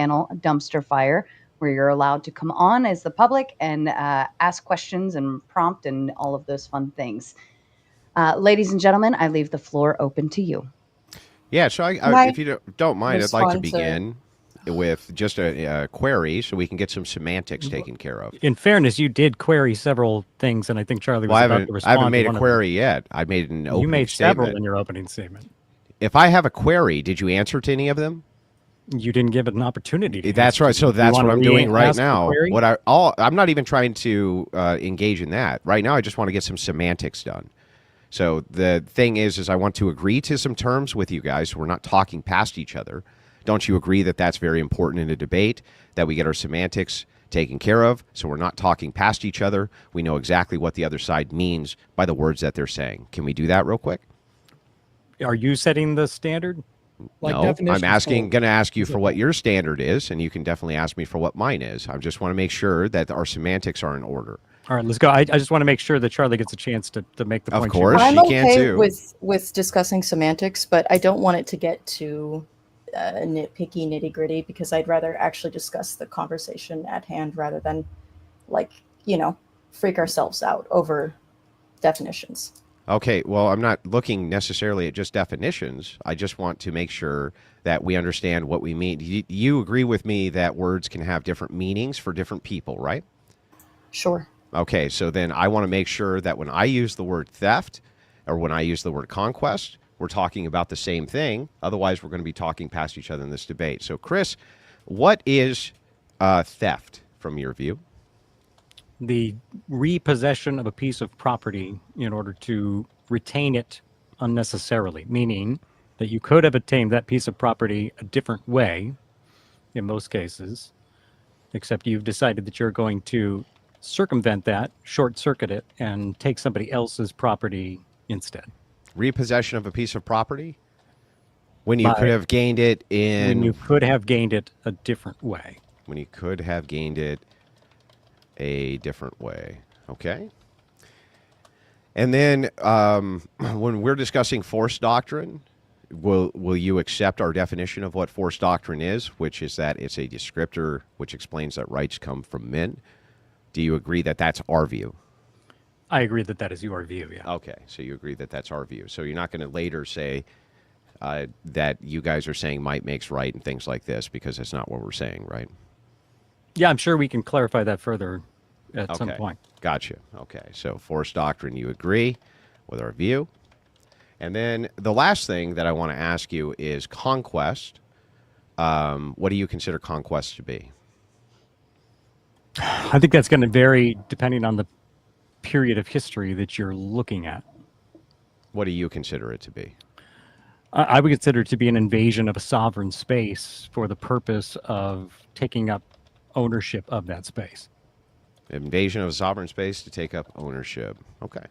panel dumpster fire, where you're allowed to come on as the public and ask questions and prompt and all of those fun things. Ladies and gentlemen, I leave the floor open to you. Yeah, so if you don't mind, I'd like to begin with just a query so we can get some semantics taken care of. In fairness, you did query several things, and I think Charlie was about to respond. I haven't made a query yet. I made an opening statement. You made several in your opening statement. If I have a query, did you answer to any of them? You didn't give it an opportunity to That's right. So that's what I'm doing right now. I'm not even trying to engage in that. Right now, I just want to get some semantics done. So the thing is I want to agree to some terms with you guys so we're not talking past each other. Don't you agree that that's very important in a debate, that we get our semantics taken care of so we're not talking past each other? We know exactly what the other side means by the words that they're saying. Can we do that real quick? Are you setting the standard? No, I'm going to ask you for what your standard is, and you can definitely ask me for what mine is. I just want to make sure that our semantics are in order. All right, let's go. I just want to make sure that Charlie gets a chance to make the point. Of course, I'm okay too. with discussing semantics, but I don't want it to get too nitpicky, nitty-gritty, because I'd rather actually discuss the conversation at hand rather than, freak ourselves out over definitions. Okay, well, I'm not looking necessarily at just definitions. I just want to make sure that we understand what we mean. You agree with me that words can have different meanings for different people, right? Sure. Okay, so then I want to make sure that when I use the word theft or when I use the word conquest, we're talking about the same thing. Otherwise, we're going to be talking past each other in this debate. So, Chris, what is theft from your view? The repossession of a piece of property in order to retain it unnecessarily, meaning that you could have obtained that piece of property a different way in most cases, except you've decided that you're going to circumvent that, short circuit it, and take somebody else's property instead. Repossession of a piece of property? When you could have gained it in... When you could have gained it a different way. When you could have gained it a different way. Okay. And then when we're discussing force doctrine, will you accept our definition of what force doctrine is, which is that it's a descriptor which explains that rights come from men? Do you agree that that's our view? I agree that that is your view, yeah. Okay, so you agree that that's our view. So you're not going to later say that you guys are saying might makes right and things like this, because that's not what we're saying, right? Yeah, I'm sure we can clarify that further at some point. Gotcha. Okay, so force doctrine, you agree with our view. And then the last thing that I want to ask you is conquest. What do you consider conquest to be? I think that's going to vary depending on the period of history that you're looking at. What do you consider it to be? I would consider it to be an invasion of a sovereign space for the purpose of taking up ownership of that space. Invasion of a sovereign space to take up ownership. Okay.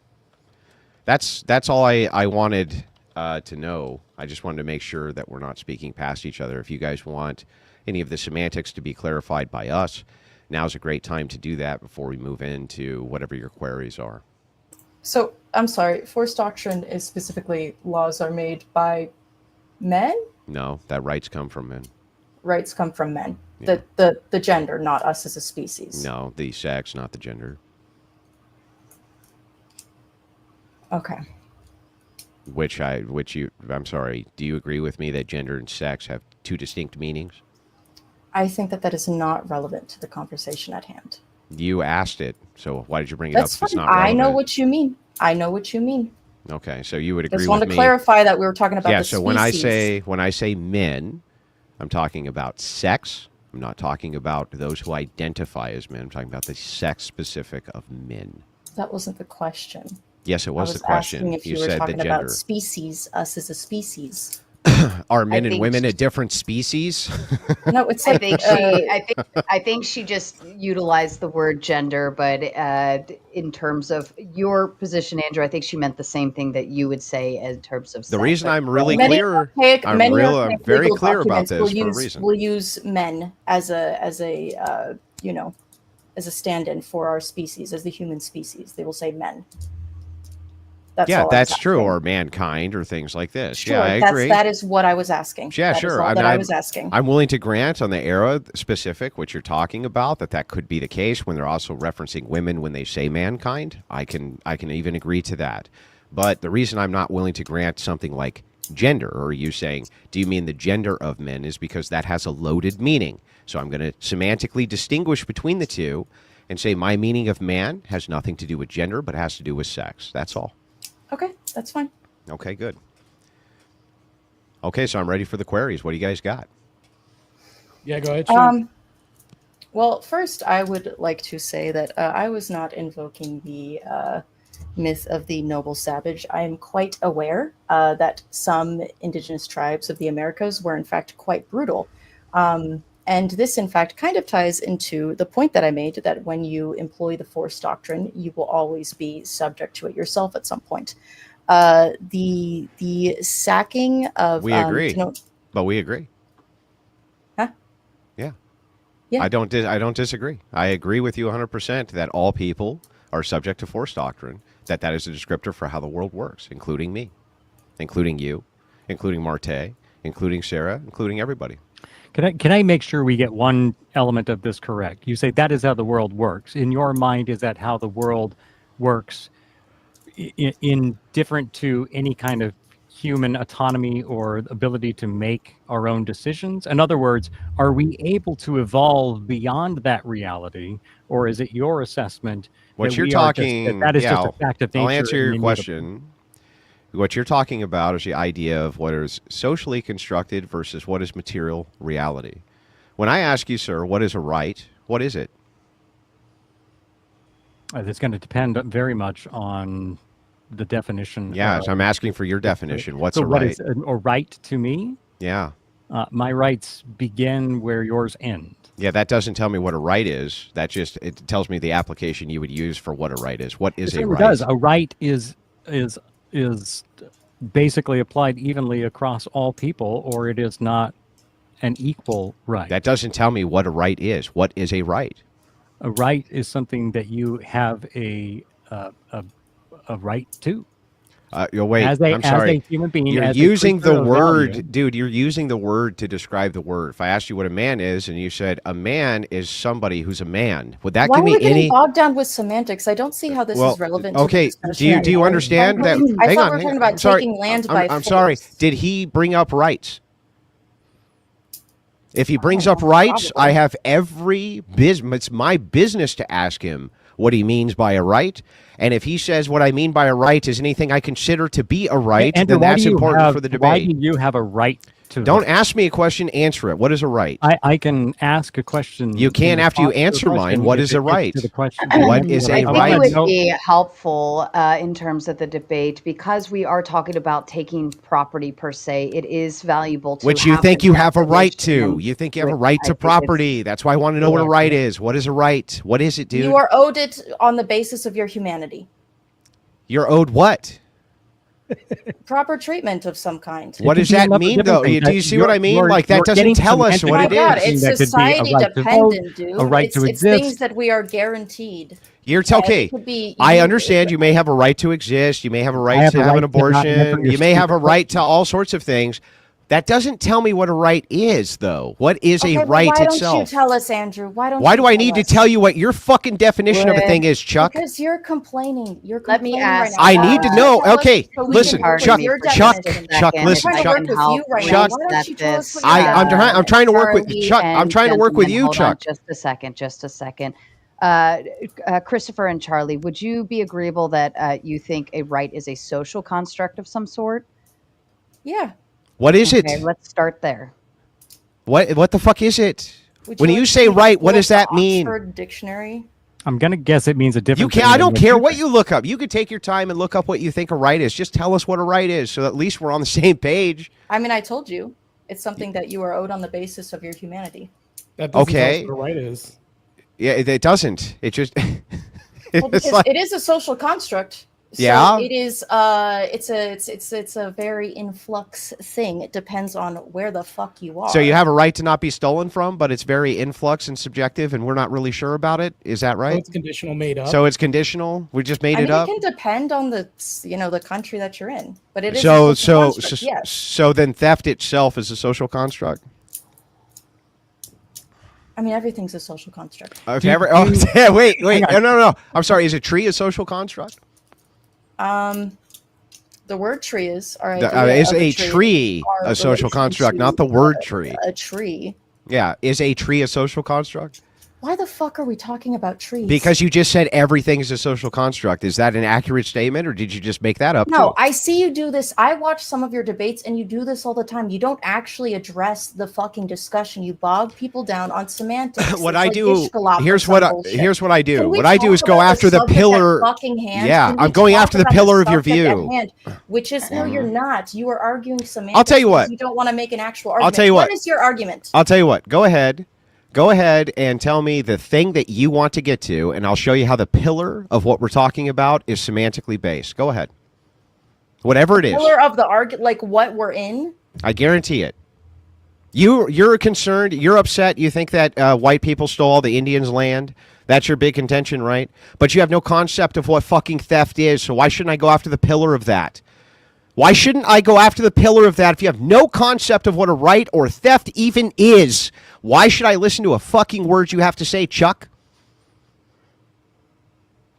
That's all I wanted to know. I just wanted to make sure that we're not speaking past each other. If you guys want any of the semantics to be clarified by us, now's a great time to do that before we move into whatever your queries are. So, I'm sorry, force doctrine is specifically laws are made by men? No, that rights come from men. Rights come from men. Yeah. The gender, not us as a species. No, the sex, not the gender. Okay. I'm sorry, do you agree with me that gender and sex have two distinct meanings? I think that is not relevant to the conversation at hand. You asked it, so why did you bring it up if it's not relevant? relevant? I know what you mean. Okay, so you would agree with me. Just want to clarify that we were talking about the species. Yeah, so when I say men, I'm talking about sex. I'm not talking about those who identify as men. I'm talking about the sex specific of men. That wasn't the question. Yes, it was the question. If you were said talking the gender. about species, us as a species. Are men and women a different species? No, it's like I think she just utilized the word gender, but in terms of your position, Andrew, I think she meant the same thing that you would say in terms of sex. The reason I'm really clear, I'm very clear about this for a reason. We'll use men as a stand-in for our species, as the human species. They will say men. That's true, or mankind, or things like this. Sure, yeah, I agree. That is what I was asking. Yeah, that sure. Is all that I was asking. I'm willing to grant on the era specific, what you're talking about, that could be the case when they're also referencing women when they say mankind. I can even agree to that. But the reason I'm not willing to grant something like gender, or you saying, do you mean the gender of men, is because that has a loaded meaning. So I'm going to semantically distinguish between the two and say my meaning of man has nothing to do with gender, but has to do with sex. That's all. Okay, that's fine. Okay, good. Okay, so I'm ready for the queries. What do you guys got? Yeah, go ahead. Well, first, I would like to say that I was not invoking the myth of the noble savage. I am quite aware that some indigenous tribes of the Americas were, in fact, quite brutal. And this, in fact, kind of ties into the point that I made, that when you employ the force doctrine, you will always be subject to it yourself at some point. The sacking of... We agree, but we agree. Huh? Yeah. Yeah. I don't disagree. I agree with you 100% that all people are subject to force doctrine, that is a descriptor for how the world works, including me, including you, including Marte, including Sarah, including everybody. Can I make sure we get one element of this correct? You say that is how the world works. In your mind, is that how the world works in different to any kind of human autonomy or ability to make our own decisions? In other words, are we able to evolve beyond that reality, or is it your assessment what you're talking that is just a fact of nature? I'll answer your question. What you're talking about is the idea of what is socially constructed versus what is material reality. When I ask you, sir, what is a right, what is it? It's going to depend very much on the definition. Yeah, so I'm asking for your definition. What's a right? What is a right to me? Yeah. My rights begin where yours end. Yeah, that doesn't tell me what a right is. It tells me the application you would use for what a right is. What is a right? It does. A right is basically applied evenly across all people, or it is not an equal right. That doesn't tell me what a right is. What is a right? A right is something that you have a right to. Wait, I'm sorry. As a human being, you're using the word, dude. You're using the word to describe the word. If I asked you what a man is, and you said a man is somebody who's a man, would that give me any? Why are we getting bogged down with semantics? I don't see how this is relevant. Okay, do you understand that? I thought we were talking about taking land by force. I'm sorry. Did he bring up rights? If he brings up rights, I have every business. It's my business to ask him what he means by a right. And if he says what I mean by a right is anything I consider to be a right, then that's important for the debate. Why do you have a right to Don't ask me a question, answer it. What is a right? I can ask a question. You can after you answer mine. What is a right? What is a right? I think it would be helpful in terms of the debate, because we are talking about taking property per se. It is valuable to which you think you have a right to. You think you have a right to property. That's why I want to know what a right is. What is a right? What is it, dude? You are owed it on the basis of your humanity. You're owed what? Proper treatment of some kind. What does that mean, though? Do you see what I mean? Like, that doesn't tell us what it is. It's society dependent, dude. A right to exist. It's things that we are guaranteed. You're okay. I understand you may have a right to exist. You may have a right to have an abortion. You may have a right to all sorts of things. That doesn't tell me what a right is, though. What is a right itself? Why don't you tell us, Andrew? Why do I need to tell you what your fucking definition of a thing is, Chuck? Because you're complaining. Let me ask. I need to know. Okay, listen, Chuck. Listen, Chuck. I'm trying to work with Chuck. I'm trying to work with you, Chuck. Just a second. Christopher and Charlie, would you be agreeable that you think a right is a social construct of some sort? Yeah. What is it? Let's start there. What the fuck is it? When you say right, what does that mean? Oxford Dictionary. I'm gonna guess it means a different. You can. I don't care what you look up. You could take your time and look up what you think a right is. Just tell us what a right is, so at least we're on the same page. I mean, I told you, it's something that you are owed on the basis of your humanity. That doesn't tell us what a right is. Yeah, it doesn't. It just. Well, because it is a social construct. Yeah. It is. It's a very influx thing. It depends on where the fuck you are. So you have a right to not be stolen from, but it's very influx and subjective, and we're not really sure about it. Is that right? So it's conditional, made up. So it's conditional. We just made it up. It can depend on the country that you're in, but it is. So then theft itself is a social construct. I mean, everything's a social construct. Wait. No. I'm sorry. Is a tree a social construct? The word tree is. All right. Is a tree a social construct, not the word tree? A tree. Yeah. Is a tree a social construct? Why the fuck are we talking about trees? Because you just said everything is a social construct. Is that an accurate statement, or did you just make that up? No, too? I see you do this. I watch some of your debates, and you do this all the time. You don't actually address the fucking discussion. You bog people down on semantics. What I do, here's what I do. What I do is go after the pillar. I'm going after the pillar of your view. Which is no, you're not. You are arguing semantics. I'll tell you what. You don't want to make an actual argument. I'll tell you what. What is your argument? I'll tell you what. Go ahead and tell me the thing that you want to get to, and I'll show you how the pillar of what we're talking about is semantically based. Go ahead. Whatever it is. Pillar of the argument, like what we're in? I guarantee it. You're concerned. You're upset. You think that white people stole all the Indians' land. That's your big contention, right? But you have no concept of what fucking theft is, so why shouldn't I go after the pillar of that? Why shouldn't I go after the pillar of that if you have no concept of what a right or theft even is? Why should I listen to a fucking word you have to say, Chuck?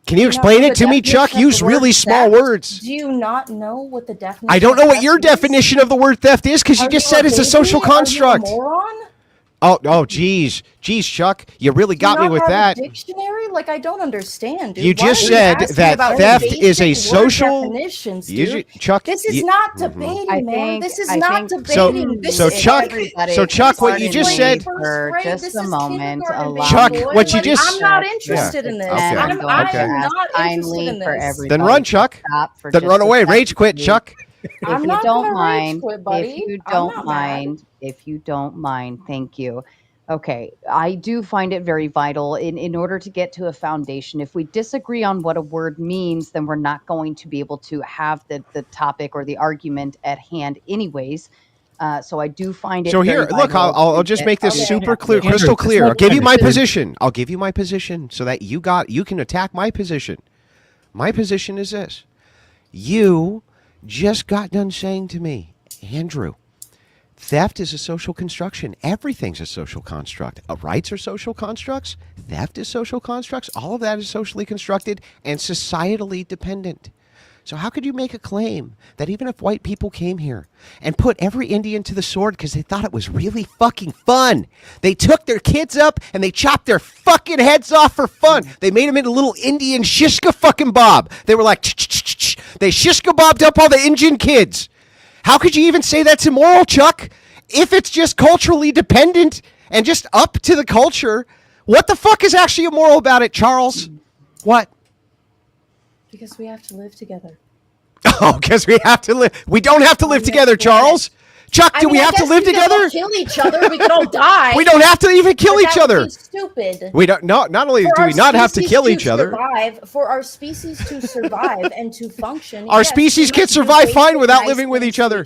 Can you explain it to me, Chuck? Use really small words. Do you not know what the definition? I don't know what your definition of the word theft is because you just said it's a social construct. Are you a moron? Oh, geez, Chuck, you really got me with that. Dictionary, like I don't understand. Dude. You just said that theft is a social. Chuck, this is not debating, man. This is not debating. So Chuck, what you just said. For just a moment, Chuck, what you just. I'm not interested in this. I'm not interested in this. Then run, Chuck. Then run away. Rage quit, Chuck. If you don't mind, thank you. Okay, I do find it very vital in order to get to a foundation. If we disagree on what a word means, then we're not going to be able to have the topic or the argument at hand anyways. So I do find it. So here, look, I'll just make this super clear, crystal clear. I'll give you my position. So that you can attack my position. My position is this. You just got done saying to me, Andrew, theft is a social construction. Everything's a social construct. Rights are social constructs. Theft is social constructs. All of that is socially constructed and societally dependent. So how could you make a claim that even if white people came here and put every Indian to the sword because they thought it was really fucking fun, they took their kids up and they chopped their fucking heads off for fun. They made them into little Indian shishka fucking bob. They were like, they shishka bobbed up all the Indian kids. How could you even say that's immoral, Chuck? If it's just culturally dependent and just up to the culture, what the fuck is actually immoral about it, Charles? What? Because we have to live together. Oh, because we have to live. We don't have to live together, Charles. Chuck, do we have to live together? Kill each other. We could all die. We don't have to even kill each other. Stupid. We don't. No, not only do we not have to kill each other. For our species to survive and to function, our species can survive fine without living with each other.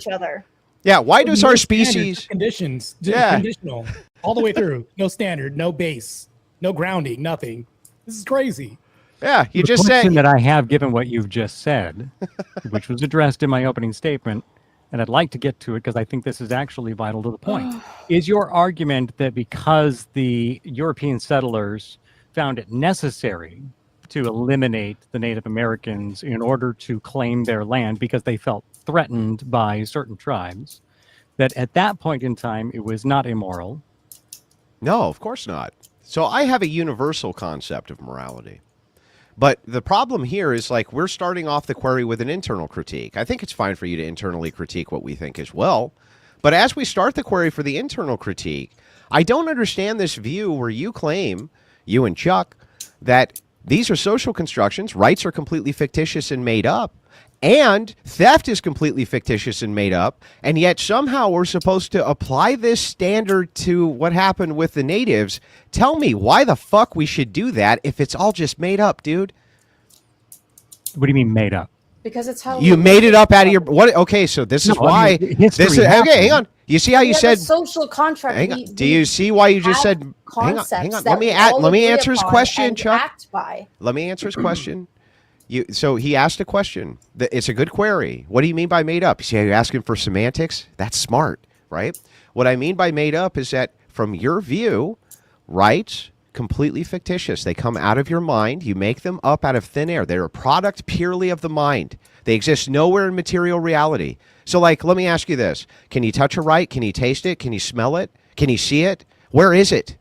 Yeah. Why does our species conditions? Conditional all the way through. No standard. No base. No grounding. Nothing. This is crazy. Yeah, you just said. The question that I have, given what you've just said, which was addressed in my opening statement, and I'd like to get to it because I think this is actually vital to the point, is your argument that because the European settlers found it necessary to eliminate the Native Americans in order to claim their land because they felt threatened by certain tribes, that at that point in time it was not immoral? No, of course not. So I have a universal concept of morality. But the problem here is, like, we're starting off the query with an internal critique. I think it's fine for you to internally critique what we think as well. But as we start the query for the internal critique, I don't understand this view where you claim, you and Chuck, that these are social constructions, rights are completely fictitious and made up, and theft is completely fictitious and made up, and yet somehow we're supposed to apply this standard to what happened with the natives. Tell me why the fuck we should do that if it's all just made up, dude. What do you mean made up? Because it's how you made it up out of your what? Okay, so this is why. This is okay. Hang on. You see how you said social contract? Hang on. Do you see why you just said? Hang on. Let me answer his question, Chuck. Let me answer his question. So he asked a question. It's a good query. What do you mean by made up? You see how you're asking for semantics? That's smart, right? What I mean by made up is that from your view, rights completely fictitious. They come out of your mind. You make them up out of thin air. They're a product purely of the mind. They exist nowhere in material reality. So, like, let me ask you this. Can you touch a right? Can you taste it? Can you smell it? Can you see it? Where is it?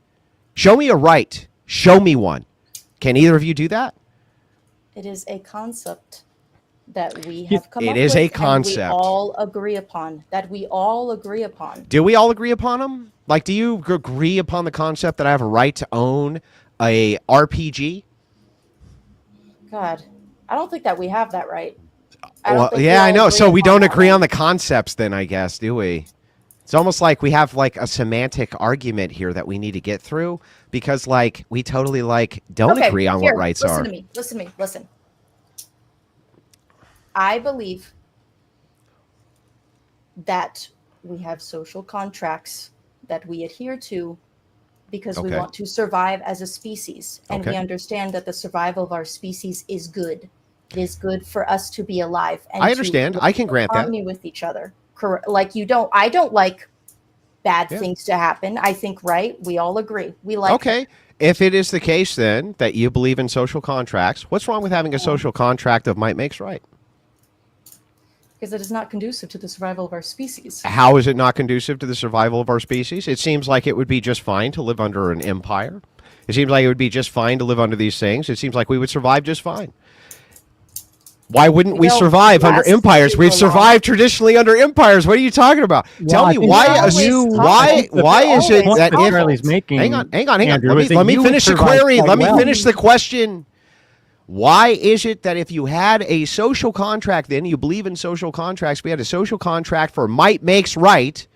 Show me a right. Show me one. Can either of you do that? It is a concept that we have come up with. It is a concept. And we all agree upon. Do we all agree upon them? Like, do you agree upon the concept that I have a right to own a RPG? God, I don't think that we have that right. I know. So we don't agree on the concepts then, I guess, do we? It's almost like we have like a semantic argument here that we need to get through because like we totally like don't agree on what rights are. Listen to me. I believe that we have social contracts that we adhere to because we want to survive as a species. And we understand that the survival of our species is good. It is good for us to be alive. And I understand. I can grant that. Harmony with each other. Like I don't like bad things to happen. I think, right? We all agree. We like. Okay. If it is the case then that you believe in social contracts, what's wrong with having a social contract of might makes right? Because it is not conducive to the survival of our species. How is it not conducive to the survival of our species? It seems like it would be just fine to live under an empire. It seems like it would be just fine to live under these things. It seems like we would survive just fine. Why wouldn't we survive under empires? We've survived traditionally under empires. What are you talking about? Tell me why is it that Charlie's making? Hang on. Let me finish the query. Let me finish the question. Why is it that if you had a social contract, then you believe in social contracts, we had a social contract for might makes right,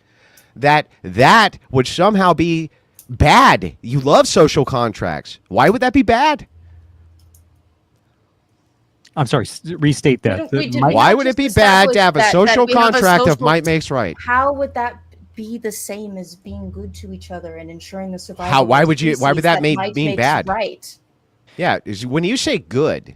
that would somehow be bad? You love social contracts. Why would that be bad? I'm sorry, restate that. Why would it be bad to have a social contract of might makes right? How would that be the same as being good to each other and ensuring the survival? Why would that mean bad? Right. Yeah, when you say good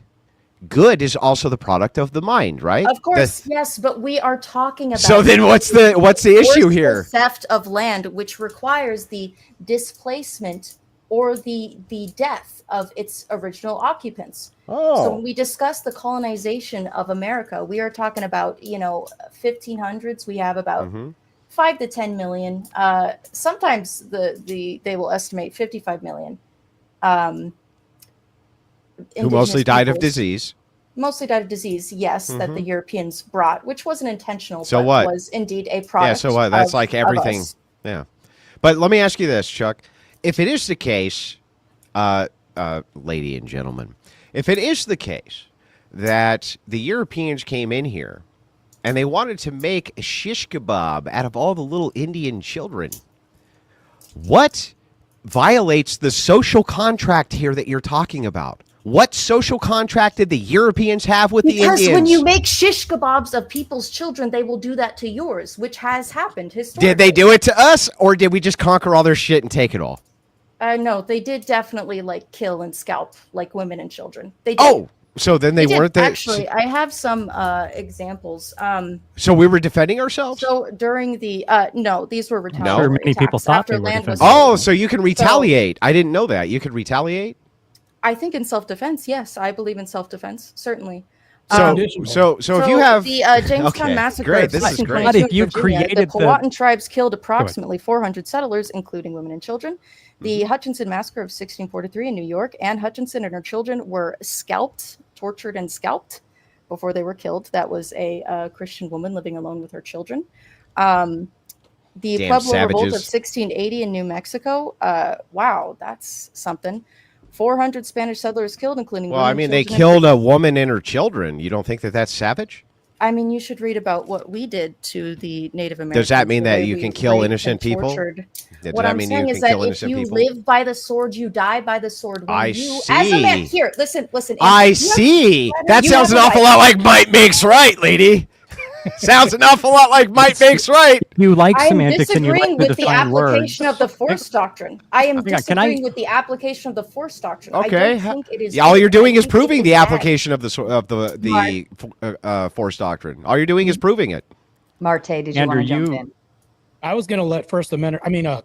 is also the product of the mind, right? Of course, yes, but we are talking about. So then, what's the issue here? Theft of land, which requires the displacement or the death of its original occupants. Oh. So when we discuss the colonization of America, we are talking about 1500s. We have about 5 to 10 million. Sometimes they will estimate 55 million. Who mostly died of disease. Mostly died of disease, yes, that the Europeans brought, which wasn't intentional, so but was indeed a product. Yeah, so what? That's like everything. Yeah. But let me ask you this, Chuck. If it is the case, lady and gentlemen, if it is the case that the Europeans came in here and they wanted to make a shish kebab out of all the little Indian children, what violates the social contract here that you're talking about? What social contract did the Europeans have with the Indians? Because when you make shish kebabs of people's children, they will do that to yours, which has happened historically. Did they do it to us, or did we just conquer all their shit and take it all? No, they did definitely kill and scalp women and children. They did. Oh, so then they weren't there. Actually, I have some examples. So we were defending ourselves? So during the no, these were retaliatory. No, many people thought they were defending. Oh, so you can retaliate. I didn't know that. You could retaliate? I think in self-defense, yes. I believe in self-defense, certainly. So if you have the Jamestown massacre, great. This is great. If you created the Powhatan tribes killed approximately 400 settlers, including women and children. The Hutchinson massacre of 1643 in New York, Anne Hutchinson and her children were tortured and scalped before they were killed. That was a Christian woman living alone with her children. The Pueblo Revolt of 1680 in New Mexico. Wow, that's something. 400 Spanish settlers killed, including women and they killed a woman and her children. You don't think that that's savage? I mean, you should read about what we did to the Native Americans. Does that mean that you can kill innocent people? What I'm saying is that if you live by the sword, you die by the sword. I see. As a man, here, listen. I see. That sounds an awful lot like might makes right, lady. Sounds an awful lot like might makes right. You like semantics and you like with the application of the force doctrine. I am disagreeing with the application of the force doctrine. Okay. I don't think it is. All you're doing is proving the application of the force doctrine. All you're doing is proving it. Marte, did you want to jump in? I was going to let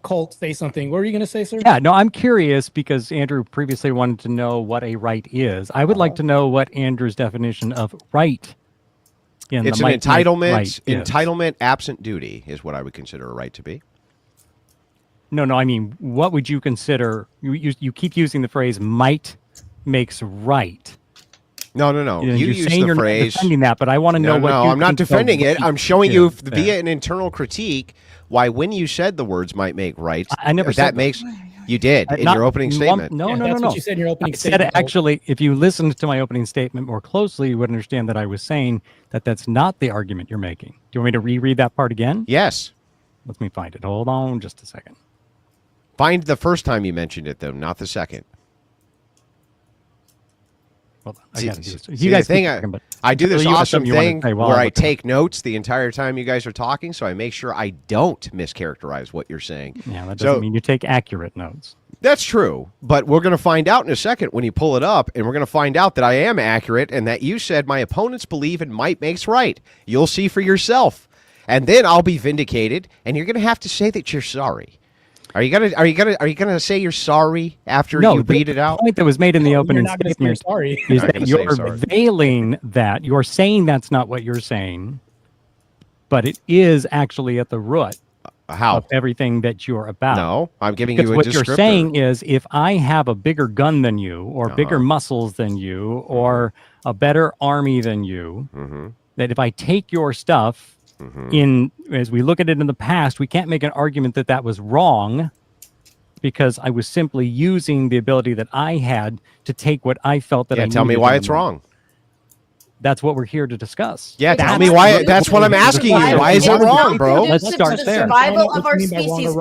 Colt say something. What were you going to say, sir? Yeah, no, I'm curious because Andrew previously wanted to know what a right is. I would like to know what Andrew's definition of right it's an entitlement absent duty is what I would consider a right to be. No, I mean, what would you consider? You keep using the phrase "might makes right." No. You use the phrase. Not defending that, but I want to know what. No, I'm not defending it. I'm showing you via an internal critique why when you said the words "might make right," I never said that makes. You did in your opening statement. No. That's what you said in your opening statement. Actually, if you listened to my opening statement more closely, you would understand that I was saying that that's not the argument you're making. Do you want me to reread that part again? Yes. Let me find it. Hold on just a second. Find the first time you mentioned it, though, not the second. Well, I got to do this. You guys I do this awesome thing where I take notes the entire time you guys are talking, so I make sure I don't mischaracterize what you're saying. Yeah, that doesn't mean you take accurate notes. That's true, but we're going to find out in a second when you pull it up, and we're going to find out that I am accurate and that you said my opponents believe in might makes right. You'll see for yourself, and then I'll be vindicated, and you're going to have to say that you're sorry. Are you gonna say you're sorry after you read it out? The point that was made in the opening statement is that you're veiling that. You're saying that's not what you're saying, but it is actually at the root of everything that you're about. No, I'm giving you a what descriptor. You're saying is if I have a bigger gun than you, or bigger muscles than you, or a better army than you, that if I take your stuff, as we look at it in the past, we can't make an argument that that was wrong because I was simply using the ability that I had to take what I felt that I needed. Tell me why it's wrong. That's what we're here to discuss. Yeah, tell me why. That's what I'm asking you. Why is it wrong, bro? Let's start there. Survival of our species.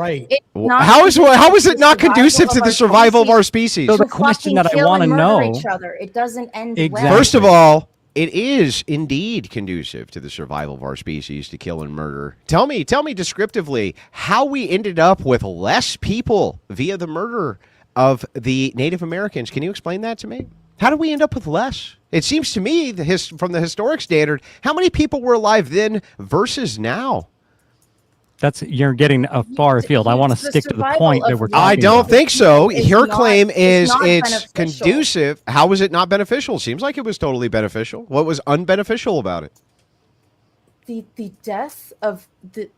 How is it not conducive to the survival of our species? So the question that I want to know. It doesn't end exactly. well. First of all, it is indeed conducive to the survival of our species to kill and murder. Tell me descriptively how we ended up with less people via the murder of the Native Americans. Can you explain that to me? How did we end up with less? It seems to me, from the historic standard, how many people were alive then versus now? You're getting a far afield. I want to stick to the point that we're talking about. I don't think so. Her claim is it's conducive. How was it not beneficial? Seems like it was totally beneficial. What was unbeneficial about it? The death of the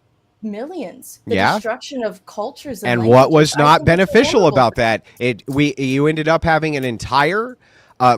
millions. The destruction of cultures. And what was not beneficial about that? You ended up having an entire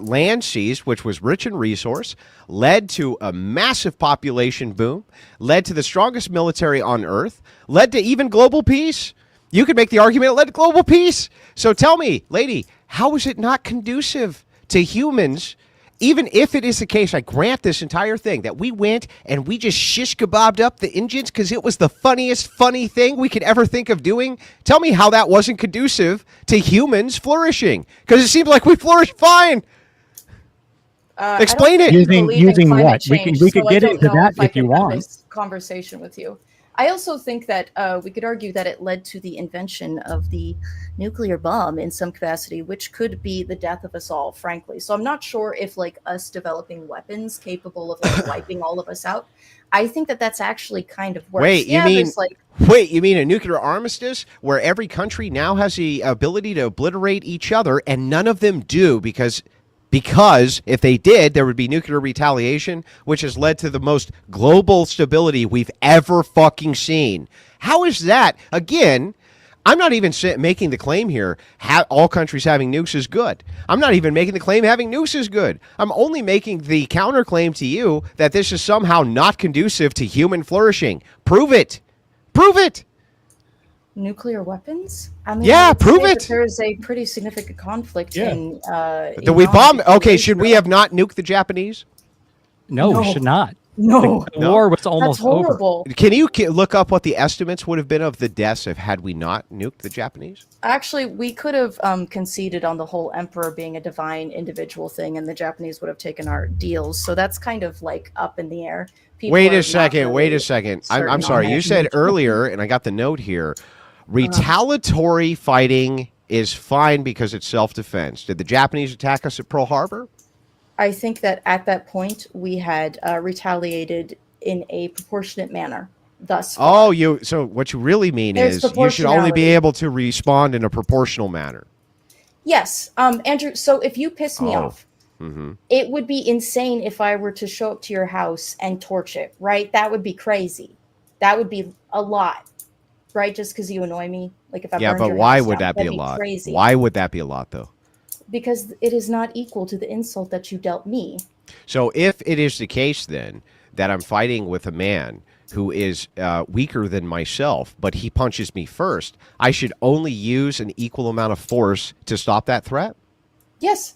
land seized, which was rich in resource, led to a massive population boom, led to the strongest military on Earth, led to even global peace. You could make the argument it led to global peace. So tell me, lady, how is it not conducive to humans? Even if it is the case, I grant this entire thing, that we went and we just shish kebabbed up the Indians because it was the funniest funny thing we could ever think of doing. Tell me how that wasn't conducive to humans flourishing, because it seems like we flourished fine. Explain it. Using what? We could get into that if you want. Conversation with you. I also think that we could argue that it led to the invention of the nuclear bomb in some capacity, which could be the death of us all, frankly. So I'm not sure if us developing weapons capable of wiping all of us out. I think that that's actually kind of worse. Wait, you mean a nuclear armistice where every country now has the ability to obliterate each other and none of them do because if they did, there would be nuclear retaliation, which has led to the most global stability we've ever fucking seen. How is that? Again, I'm not even making the claim here all countries having nukes is good. I'm not even making the claim having nukes is good. I'm only making the counterclaim to you that this is somehow not conducive to human flourishing. Prove it. Prove it. Nuclear weapons? I mean, prove it. There's a pretty significant conflict in. We bomb? Okay, should we have not nuked the Japanese? No, we should not. No, The war was that's almost over. horrible. Can you look up what the estimates would have been of the deaths if had we not nuked the Japanese? Actually, we could have conceded on the whole emperor being a divine individual thing, and the Japanese would have taken our deals. So that's kind of like up in the air. People Wait are a not second. Wait really a second. certain I'm on sorry. it. You said earlier, and I got the note here, retaliatory fighting is fine because it's self-defense. Did the Japanese attack us at Pearl Harbor? I think that at that point we had retaliated in a proportionate manner. Thus far. Oh, so what you really mean There's is you should only be proportionality. able to respond in a proportional manner. Yes, Andrew. So if you piss me Oh. off, Mm-hmm. it would be insane if I were to show up to your house and torch it, right? That would be crazy. That would be a lot, right? Just because you annoy me. Like if I Yeah, burned but your why house would down, that be a that'd lot? Crazy. Why would that be a lot, though? Because it is not equal to the insult that you dealt me. So if it is the case, then, that I'm fighting with a man who is weaker than myself, but he punches me first, I should only use an equal amount of force to stop that threat? Yes.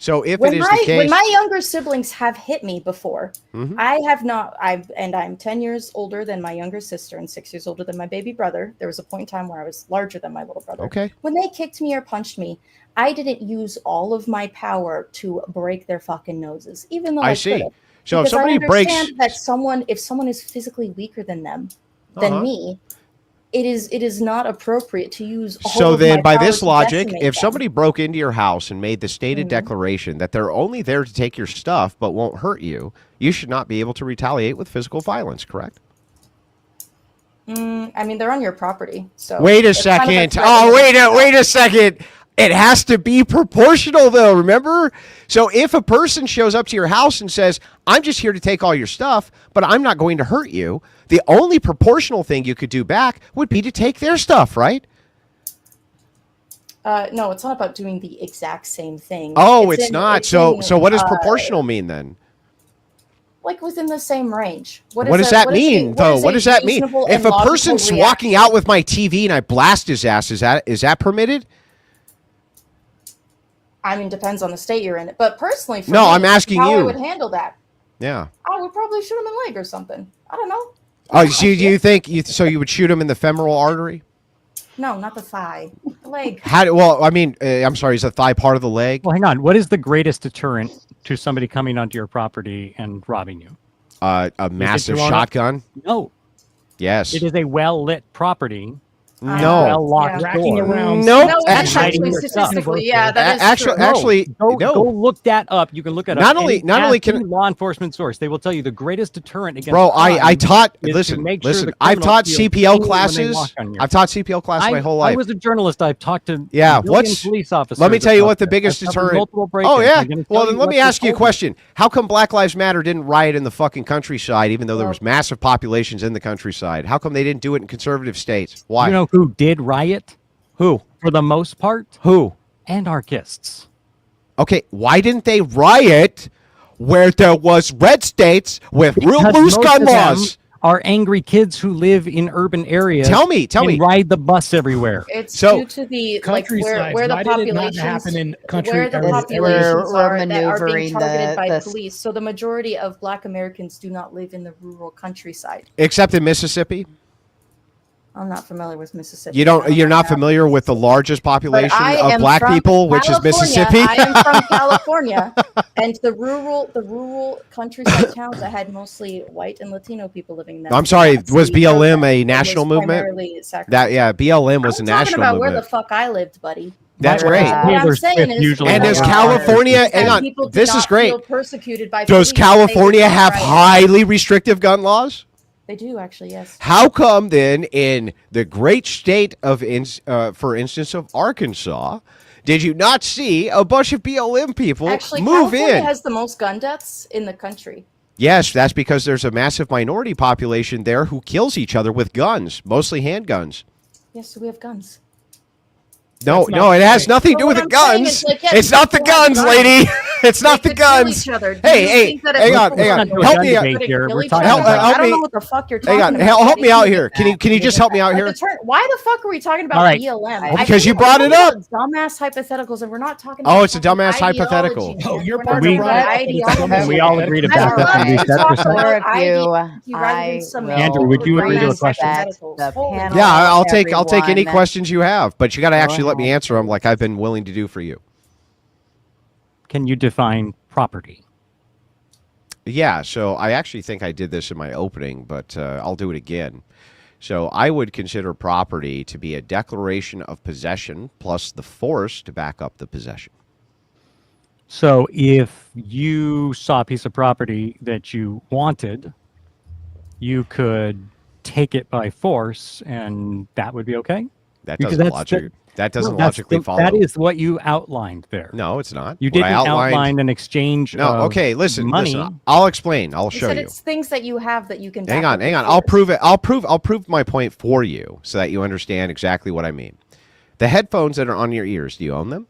So if When it is the case... when my younger siblings have hit me before, Mhm. I have not. I'm 10 years older than my younger sister and 6 years older than my baby brother. There was a point in time where I was larger than my little brother. Okay. When they kicked me or punched me, I didn't use all of my power to break their fucking noses, even though I see. could have. So if Because somebody I breaks... understand that if someone is physically weaker than them, than Uh-huh. me, it is not appropriate to use all So of then, my by power this to logic, decimate if them. somebody broke into your house and made the stated Mhm. declaration that they're only there to take your stuff but won't hurt you, you should not be able to retaliate with physical violence, correct? I mean, they're on your property. So Wait a it's kind of second. threat Oh, against wait a second. It has to be proportional, though, remember? So if a person shows up to your house and says, I'm just here to take all your stuff, but I'm not going to hurt you, the only proportional thing you could do back would be to take their stuff, right? No, it's not about doing the exact same thing. Oh, it's in- not. it's So in, what does proportional mean then? Like within the same range. What does that mean, though? What does that mean? If a person's walking out with my TV and I blast his ass, is that permitted? I mean, depends on the state you're in. But personally, for No, me, I'm asking how I you. would handle that. Yeah. I would probably shoot him in the leg or something. I don't know. Oh, so you think so? You would shoot him in the femoral artery? No, not the thigh. The leg. Well, I mean, I'm sorry. Is the thigh part of the leg? Well, hang on. What is the greatest deterrent to somebody coming onto your property and robbing you? A massive thrown up? shotgun? No. Yes. It is a well-lit property. No. Well-locked Racking door. around. Nope. No, And it's hiding actually your stuff. statistically, yeah, that is true. Actually, Go no. look that up. You can look it up. Not only Ask can- any law enforcement source, they will tell you the greatest deterrent against Bro, crime I taught. is to Listen, make sure listen. the I've criminal taught feels CPL cool when they classes. walk on your- I've taught CPL classes my whole life. I was a journalist. I've talked to Yeah, a million what's- police officers. Let me tell you about what the this. biggest I've covered deterrent. multiple break-ins. Oh yeah. I'm gonna Well, tell then you let what me they ask you a told me. question. How come Black Lives Matter didn't riot in the fucking countryside, even though there was massive populations in the countryside? How come they didn't do it in conservative states? Why? You know who did riot? Who? For the most part, Who? anarchists. Okay, why didn't they riot where there was red states with real Because loose most gun of them laws? are angry kids who live in urban areas. Tell me. and ride the bus everywhere. It's So- due to the like Countryside. where the Why did it not populations happen in country where the areas? populations We're are that are maneuvering being targeted by the- police. So the majority of Black Americans do not live in the rural countryside. Except in Mississippi? I'm not familiar with Mississippi. You're not familiar with the largest But population I of am black from people, which is California. Mississippi? I am from California, and the rural countryside towns that had mostly white and Latino people living in them. I'm sorry, did not was see BLM protest. a It national was movement? primarily sacrifice. BLM was I'm a talking national about movement. where the fuck I lived, buddy. That's Right. great. What I'm Taylor saying Swift is, usually And does has California, and hang on, people did this is not great. feel persecuted by Does police. They California were have right. highly restrictive gun laws? They do actually, yes. How come then in the great state of, for instance, of Arkansas, did you not see a bunch of BLM people Actually, move California in? has the most gun deaths in the country. Yes, that's because there's a massive minority population there who kills each other with guns, mostly handguns. Yes, so we have guns. No, That's no, not it has right. nothing to do But with what the I'm saying guns. is, like, yeah, It's not the people have guns, guns. lady. It's not the guns. Hey, hang on. Help me out. I don't know what the fuck you're talking about. Help me out here. Can you just help me out here? Why the fuck are we talking about BLM? Because you brought it up. Dumbass hypotheticals, and we're not talking about. Oh, it's a dumbass hypothetical. Oh, you're we all agreed about that. Andrew, would you agree to a question? Yeah, I'll take any questions you have, but you got to actually let me answer them like I've been willing to do for you. Can you define property? Yeah, so I actually think I did this in my opening, but I'll do it again. So I would consider property to be a declaration of possession plus the force to back up the possession. So if you saw a piece of property that you wanted, you could take it by force, and that would be okay? That doesn't logically follow. That is what you outlined there. No, it's not. You didn't outline an exchange of okay, listen, money. Listen, I'll explain. I'll show you. It's things that you have that you can Hang on. I'll prove it. I'll prove my point for you so that you understand exactly what I mean. The headphones that are on your ears, do you own them?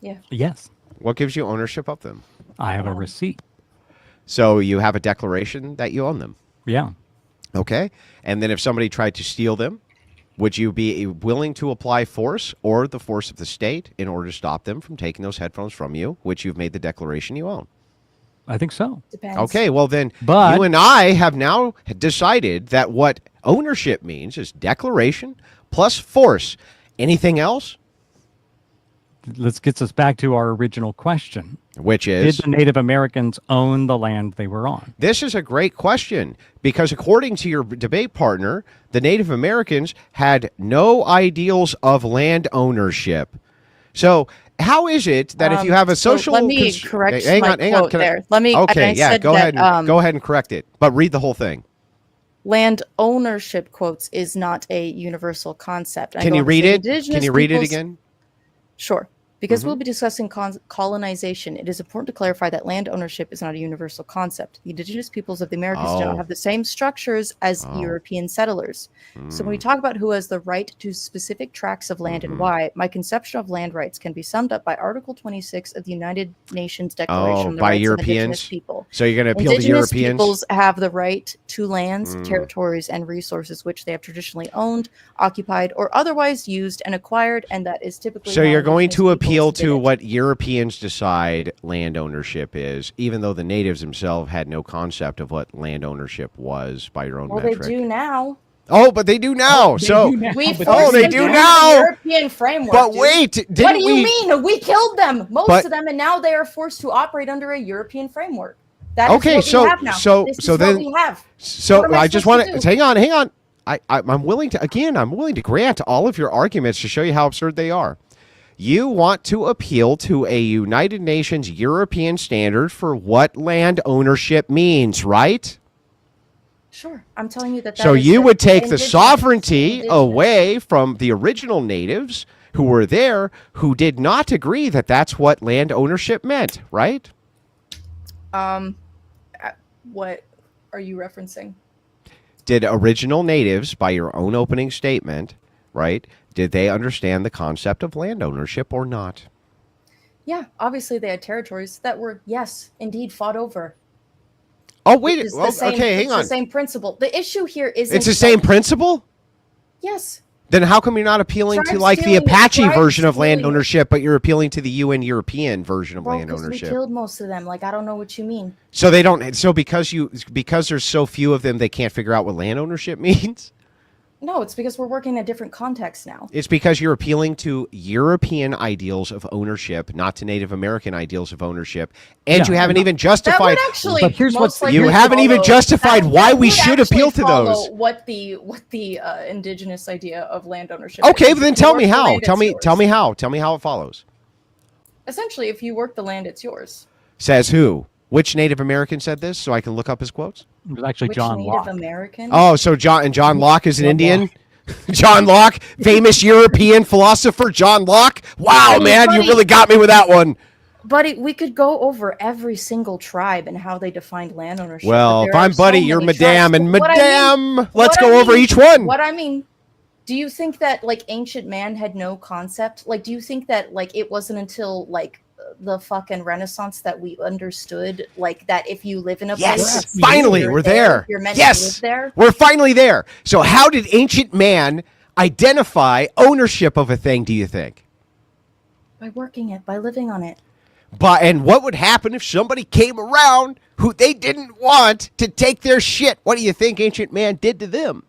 Yeah. Yes. What gives you ownership of them? I have a receipt. So you have a declaration that you own them. Yeah. Okay. And then if somebody tried to steal them, would you be willing to apply force or the force of the state in order to stop them from taking those headphones from you, which you've made the declaration you own? I think so. Depends. Okay, well then, you and I have now decided that what ownership means is declaration plus force. Anything else? Let's get us back to our original question. Which is? Did the Native Americans own the land they were on? This is a great question because according to your debate partner, the Native Americans had no ideals of land ownership. So how is it that if you have a social... let me correct my quote there. Let me... Okay, yeah, go ahead and correct it. But read the whole thing. Land ownership, quotes, is not a universal concept. Can you read it? Can you read it again? Sure. Because we'll be discussing colonization, it is important to clarify that land ownership is not a universal concept. The indigenous peoples of the Americas do not have the same structures as European settlers. So when we talk about who has the right to specific tracts of land and why, my conception of land rights can be summed up by Article 26 of the United Nations Declaration on the Rights of Indigenous People. So you're going to appeal to Indigenous Europeans? peoples have the right to lands, territories, and resources which they have traditionally owned, occupied, or otherwise used and acquired, and that is typically... So you're going to appeal to what Europeans decide land ownership is, even though the natives themselves had no concept of what land ownership was by your own metric. Well, they do now. Oh, but they do now. They so do now, we they do now. European framework. But dude. wait, what do you mean? We killed them, most of them, and now they are forced to operate under a European framework. That is what we have now. So then we have. So I just want to hang on. I'm willing to grant all of your arguments to show you how absurd they are. You want to appeal to a United Nations European standard for what land ownership means, right? Sure. I'm telling you that. So you would take the sovereignty away from the original natives who were there, who did not agree that that's what land ownership meant, right? What are you referencing? Did original natives, by your own opening statement, right, did they understand the concept of land ownership or not? Yeah, obviously they had territories that were, yes, indeed fought over. Oh, wait. Okay, hang on. It's the same principle. The issue here isn't... It's the same principle? Yes. Then how come you're not appealing to like the Apache version of land ownership, but you're appealing to the UN European version of land ownership? We killed most of them. Like, I don't know what you mean. So they don't. So because there's so few of them, they can't figure out what land ownership means? No, it's because we're working in a different context now. It's because you're appealing to European ideals of ownership, not to Native American ideals of ownership, and you haven't even justified. But here's what you haven't even justified why we should appeal to those. What the indigenous idea of land ownership? Okay, but then tell me how. Tell me how. Tell me how it follows. Essentially, if you work the land, it's yours. Says who? Which Native American said this, so I can look up his quotes? It was actually John Locke. Native American? Oh, so John Locke is an Indian? John Locke, famous European philosopher John Locke? Wow, man, you really got me with that one. Buddy, we could go over every single tribe and how they defined land ownership. Well, if I'm buddy, you're madame, and madame, let's go over each one. What I mean, do you think that, like, ancient man had no concept? Like, do you think that, like, it wasn't until, like, the fucking Renaissance that we understood, like that if you live in a Yes, place, finally, we're there. You're meant Yes, to live there. we're finally there. So how did ancient man identify ownership of a thing, do you think? By working it, by living on it. And what would happen if somebody came around who they didn't want to take their shit? What do you think ancient man did to them?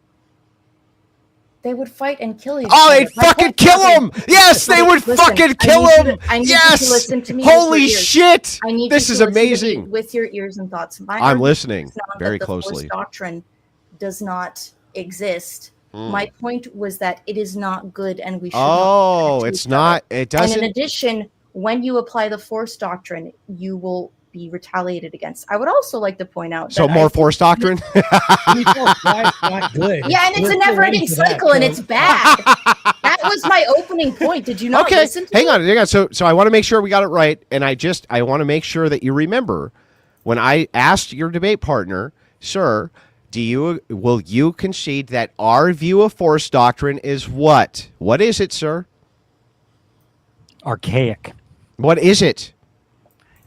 They would fight and kill each Oh, other. they'd fucking kill him! Yes, they would fucking kill him! I need Yes! you to listen to me. Holy shit! I need this you is to listen to me amazing. with your ears and thoughts. I'm listening very the closely. Force doctrine does not exist. My point was that it is not good, and we should. Oh, it's not. It doesn't. And in addition, when you apply the Force doctrine, you will be retaliated against. I would also like to point out. So more Force doctrine. Not good. Yeah, and it's a never-ending cycle, and it's bad. That was my opening point. Did you not listen to hang me? on. So I want to make sure we got it right, and I want to make sure that you remember when I asked your debate partner, sir, will you concede that our view of Force doctrine is what? What is it, sir? Archaic. What is it?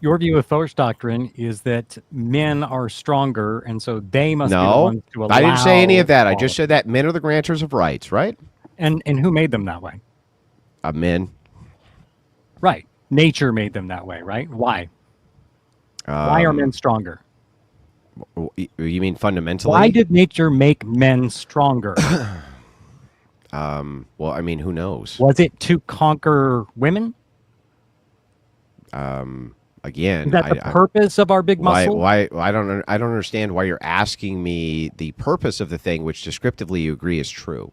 Your view of Force doctrine is that men are stronger, and so they must be the ones to allow. I didn't say any of that. I just equality. said that men are the grantors of rights, right? And who made them that way? Men. Right. Nature made them that way, right? Why? Why are men stronger? You mean fundamentally? Why did nature make men stronger? Well, I mean, who knows? Was it to conquer women? Again, Is that the purpose of our big muscle? Why? I don't understand why you're asking me the purpose of the thing, which descriptively you agree is true.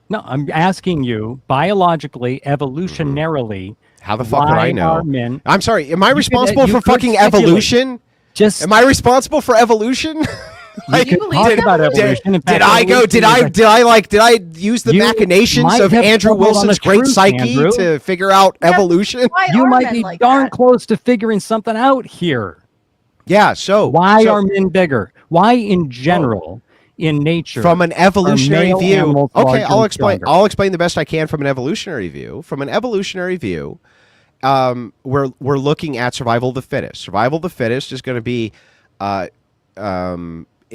No, I'm asking you biologically, evolutionarily. How the fuck would I know? Men, I'm sorry. Am I responsible you for could fucking speculate. evolution? Am I responsible for evolution? You could talk about evolution. In fact, Did I use the machinations of Andrew Wilson's great psyche to figure out evolution? You might be darn close to figuring something out here. Yeah. So why are men bigger? Why, in general, in nature, from an evolutionary view? Okay, I'll explain. Stronger? I'll explain the best I can from an evolutionary view. From an evolutionary view, we're looking at survival of the fittest. Survival of the fittest is going to be.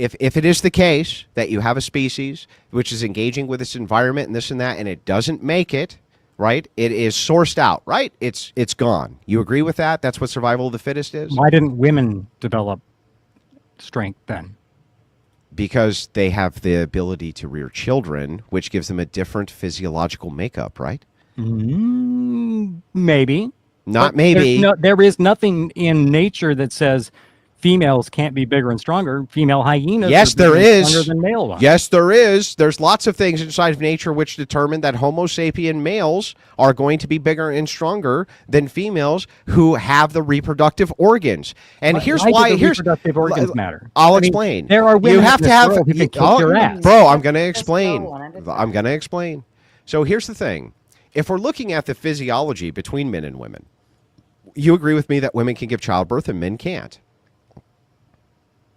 If it is the case that you have a species which is engaging with its environment and this and that, and it doesn't make it, right? It is sourced out, right? It's gone. You agree with that? That's what survival of the fittest is? Why didn't women develop strength then? Because they have the ability to rear children, which gives them a different physiological makeup, right? Maybe. Not maybe. There is nothing in nature that says females can't be bigger and stronger. Female hyenas yes, are bigger there and is. stronger than male ones. Yes, there is. There's lots of things inside of nature which determine that Homo sapien males are going to be bigger and stronger than females who have the reproductive organs. And here's why. Here's reproductive organs matter. I'll explain. There are women you have in to this have world who can kick your ass. Bro, I'm going to explain. I'm going to explain. So here's the thing. If we're looking at the physiology between men and women, you agree with me that women can give childbirth and men can't.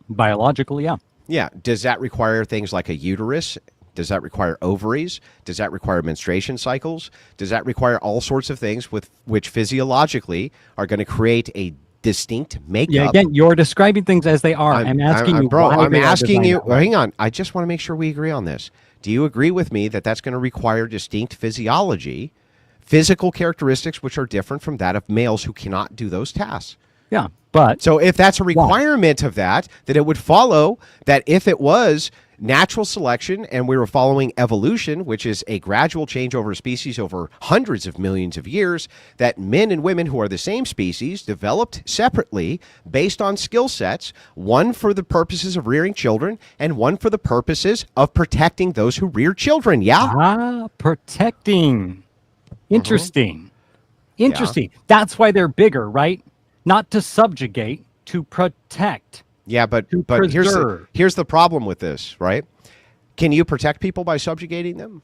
Biologically, yeah. Yeah. Does that require things like a uterus? Does that require ovaries? Does that require menstruation cycles? Does that require all sorts of things with which physiologically are going to create a distinct makeup? Yeah, again, you're describing things as they are. I'm asking you, bro. why I'm they are asking you. designed that way. Hang on. I just want to make sure we agree on this. Do you agree with me that that's going to require distinct physiology, physical characteristics which are different from that of males who cannot do those tasks? Yeah, but so if that's a requirement of that, then it would follow that if it was natural selection and we were following evolution, which is a gradual change over a species over hundreds of millions of years, that men and women who are the same species developed separately based on skill sets, one for the purposes of rearing children and one for the purposes of protecting those who rear children. Yeah. Protecting. Interesting. Interesting. Yeah. That's why they're bigger, right? Not to subjugate, to protect. Yeah, but here's the problem with this, right? Can you protect people by subjugating them?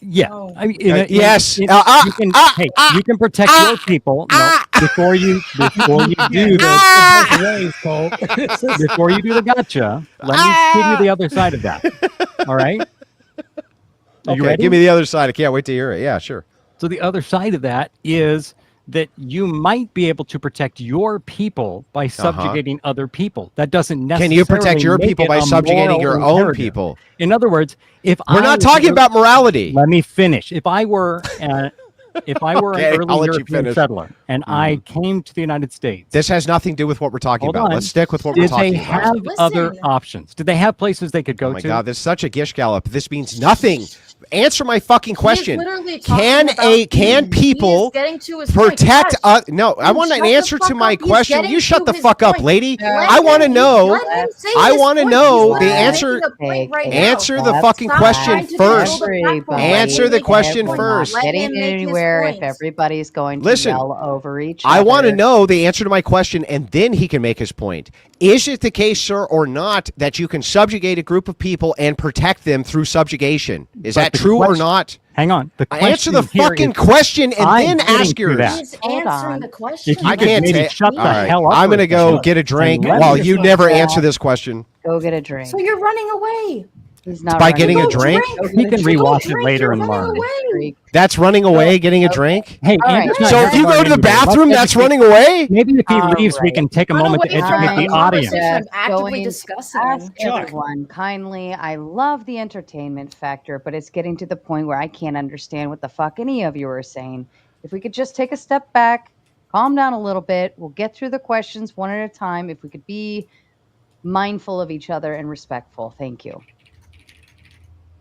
Yeah. No. I mean, yes. you can protect your people. No, before you do this, before you do the gotcha, let me give you the other side of that. All right? Okay, give me the other side. I can't wait to hear it. Yeah, sure. So the other side of that is that you might be able to protect your people by subjugating other people. That doesn't necessarily Can you protect your people by subjugating your own people? In other words, if we're not talking about morality. Let me finish. If I were an early European settler and I came to the United States, this has nothing to do with what we're talking about. Let's stick with what we're talking about. Did they have other options? Did they have places they could go to? Oh my God, this is such a gish gallop. This means nothing. Answer my fucking question. Can people protect us? No, I want an answer to my question. You shut the fuck up, lady. I want to know. I want to know the answer. Answer the fucking question first. Answer the question first. Getting anywhere if everybody's going to yell over each other. I want to know the answer to my question, and then he can make his point. Is it the case, sir, or not, that you can subjugate a group of people and protect them through subjugation? Is that true or not? Hang on. Answer the fucking question and then ask yours. He's answering the question. I can't shut the hell up. I'm going to go get a drink while you never answer this question. Go get a drink. So you're running away. He's not by getting a drink? He can rewatch it later and learn. That's running away, getting a drink? Hey, so if you go to the bathroom, that's running away? Maybe if he leaves, we can take a moment to educate the audience. I'm actively discussing. Ask everyone kindly. I love the entertainment factor, but it's getting to the point where I can't understand what the fuck any of you are saying. If we could just take a step back, calm down a little bit, we'll get through the questions one at a time. If we could be mindful of each other and respectful. Thank you.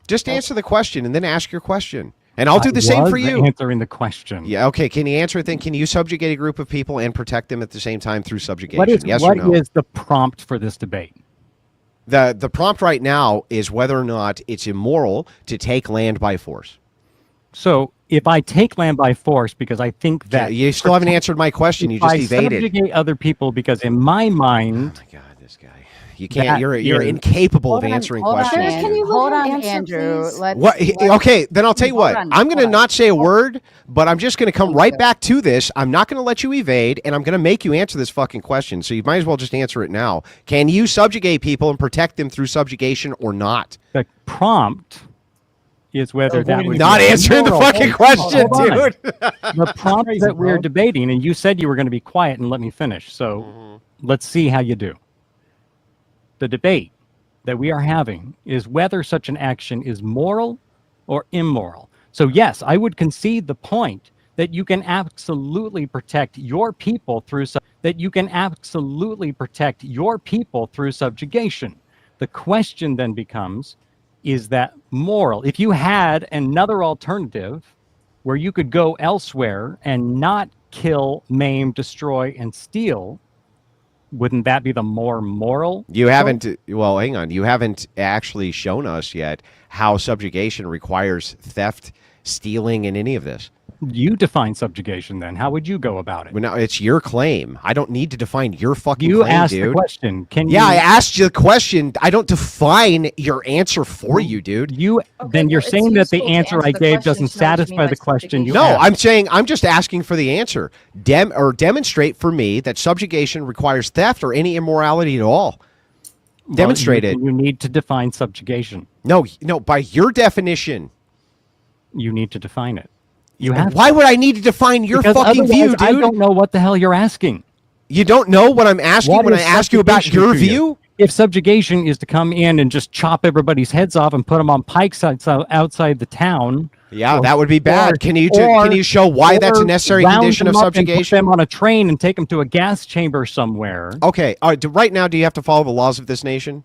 Just answer the question and then ask your question. And I'll do the same for you. Answering the question. Yeah, okay. Can you answer it then? Can you subjugate a group of people and protect them at the same time through subjugation? Yes or no? What is the prompt for this debate? The prompt right now is whether or not it's immoral to take land by force. So if I take land by force because I think that... Yeah, you still haven't answered my question. You just evaded. I subjugate other people because in my mind... Oh my God, this guy. You can't. You're incapable of answering questions. Hold on, Andrew. Okay, then I'll tell you what. I'm going to not say a word, but I'm just going to come right back to this. I'm not going to let you evade, and I'm going to make you answer this fucking question. So you might as well just answer it now. Can you subjugate people and protect them through subjugation or not? The prompt is whether that would not answering the fucking question, dude. The prompt that we're debating, and you said you were going to be quiet and let me finish. So let's see how you do. The debate that we are having is whether such an action is moral or immoral. So yes, I would concede the point that you can absolutely protect your people through subjugation. The question then becomes, is that moral? If you had another alternative where you could go elsewhere and not kill, maim, destroy, and steal, wouldn't that be the more moral? You haven't, well, hang on. You haven't actually shown us yet how subjugation requires theft, stealing, and any of this. You define subjugation then. How would you go about it? Well, now, it's your claim. I don't need to define your fucking claim, dude. You asked the question. I asked you the question. I don't define your answer for you, dude. Then you're saying that the answer I gave doesn't satisfy the question you asked. I'm saying I'm just asking for the answer. Demonstrate for me that subjugation requires theft or any immorality at all. Demonstrate it. You need to define subjugation. No, by your definition. You need to define it. Why would I need to define your fucking view, dude? I don't know what the hell you're asking. You don't know what I'm asking when I ask you about your view? If subjugation is to come in and just chop everybody's heads off and put them on pikes outside the town. Yeah, that would be bad. Can you show why that's a necessary condition of subjugation? Put them on a train and take them to a gas chamber somewhere. Okay. Right now, do you have to follow the laws of this nation?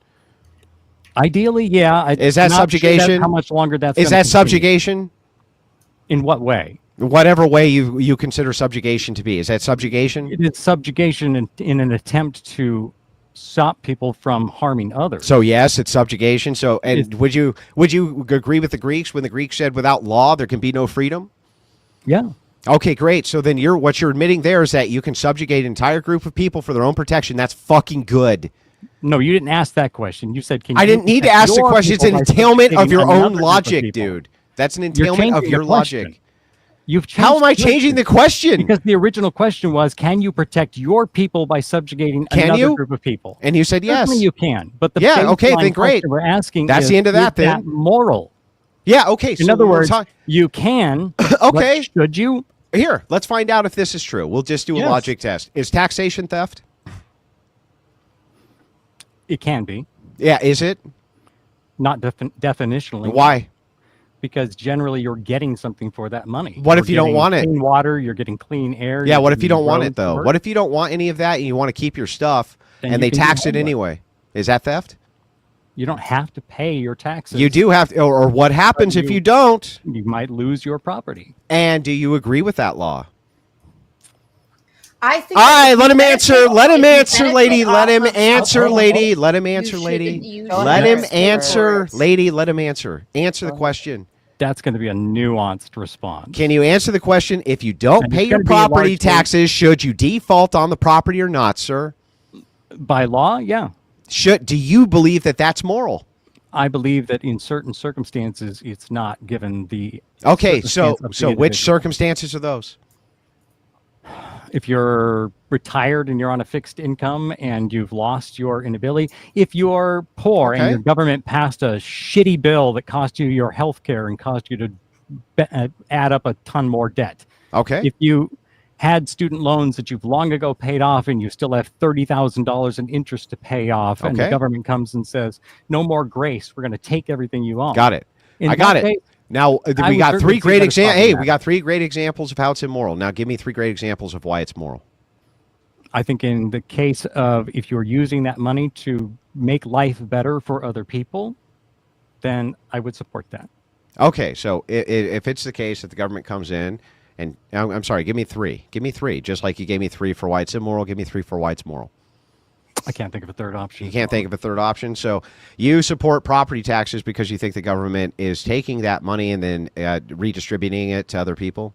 Ideally, yeah. Is that subjugation? Sure how much longer that's Is that subjugation? In what way? Whatever way you consider subjugation to be. Is that subjugation? It is subjugation in an attempt to stop people from harming others. So yes, it's subjugation. So would you agree with the Greeks when the Greeks said without law there can be no freedom? Yeah. Okay, great. So then what you're admitting there is that you can subjugate an entire group of people for their own protection. That's fucking good. No, you didn't ask that question. You said, I didn't need to ask the question. It's an entailment of your own logic, dude. That's an entailment of your logic. How am I changing the question? Because the original question was, can you protect your people by subjugating another group of people? And you said yes. Certainly you can. But the okay, then great. We're asking that's the end of that. Then moral. Yeah, okay. In other words, you can. Okay. Should you? Here, let's find out if this is true. We'll just do a logic test. Is taxation theft? It can be. Yeah, is it? Not definitionally. Why? Because generally you're getting something for that money. What if you don't want it? Clean water, you're getting clean air. Yeah, what if you don't want it, though? What if you don't want any of that and you want to keep your stuff and they tax it anyway? Is that theft? You don't have to pay your taxes. You do have to, or what happens if you don't? You might lose your property. And do you agree with that law? I think. All right, let him answer. Let him answer, lady. Let him answer, lady. Let him answer, lady. Let him answer, lady. Let him answer. Answer the question. That's going to be a nuanced response. Can you answer the question? If you don't pay your property taxes, should you default on the property or not, sir? By law, yeah. Do you believe that that's moral? I believe that in certain circumstances, it's not given the. Okay, so which circumstances are those? If you're retired and you're on a fixed income and you've lost your inability, if you're poor and your government passed a shitty bill that cost you your health care and caused you to add up a ton more debt. Okay. If you had student loans that you've long ago paid off and you still have $30,000 in interest to pay off, and the government comes and says, no more grace, we're going to take everything you own. Got it. I got it. Now, we got three great examples. Hey, we got 3 great examples of how it's immoral. Now, give me 3 great examples of why it's moral. I think in the case of if you're using that money to make life better for other people, then I would support that. Okay, so if it's the case that the government comes in, and I'm sorry, give me 3. Give me 3. Just like you gave me 3 for why it's immoral, give me 3 for why it's moral. I can't think of a third option. You can't think of a third option. So you support property taxes because you think the government is taking that money and then redistributing it to other people?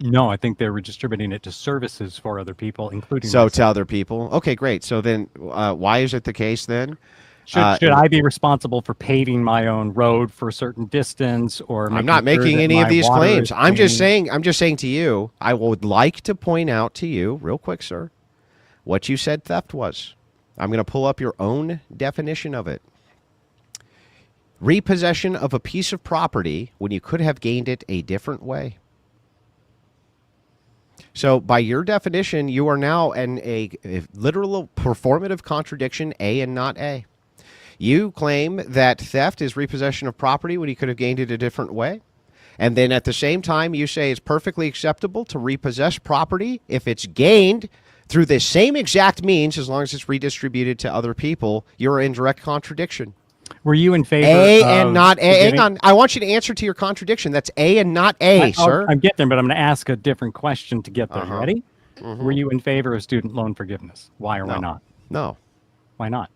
No, I think they're redistributing it to services for other people, including myself. To other people. Okay, great. So then why is it the case then? Should I be responsible for paving my own road for a certain distance, or I'm not making any of these claims. I'm just saying to you, I would like to point out to you real quick, sir, what you said theft was. I'm going to pull up your own definition of it. Repossession of a piece of property when you could have gained it a different way. So by your definition, you are now in a literal performative contradiction, A and not A. You claim that theft is repossession of property when you could have gained it a different way. And then at the same time, you say it's perfectly acceptable to repossess property if it's gained through the same exact means, as long as it's redistributed to other people. You're in direct contradiction. Were you in favor A and not A? Hang on. I want you to answer to your contradiction. That's A and not A, sir. I'm getting there, but I'm going to ask a different question to get there. Ready? Were you in favor of student loan forgiveness? Why or why not? No. Why not?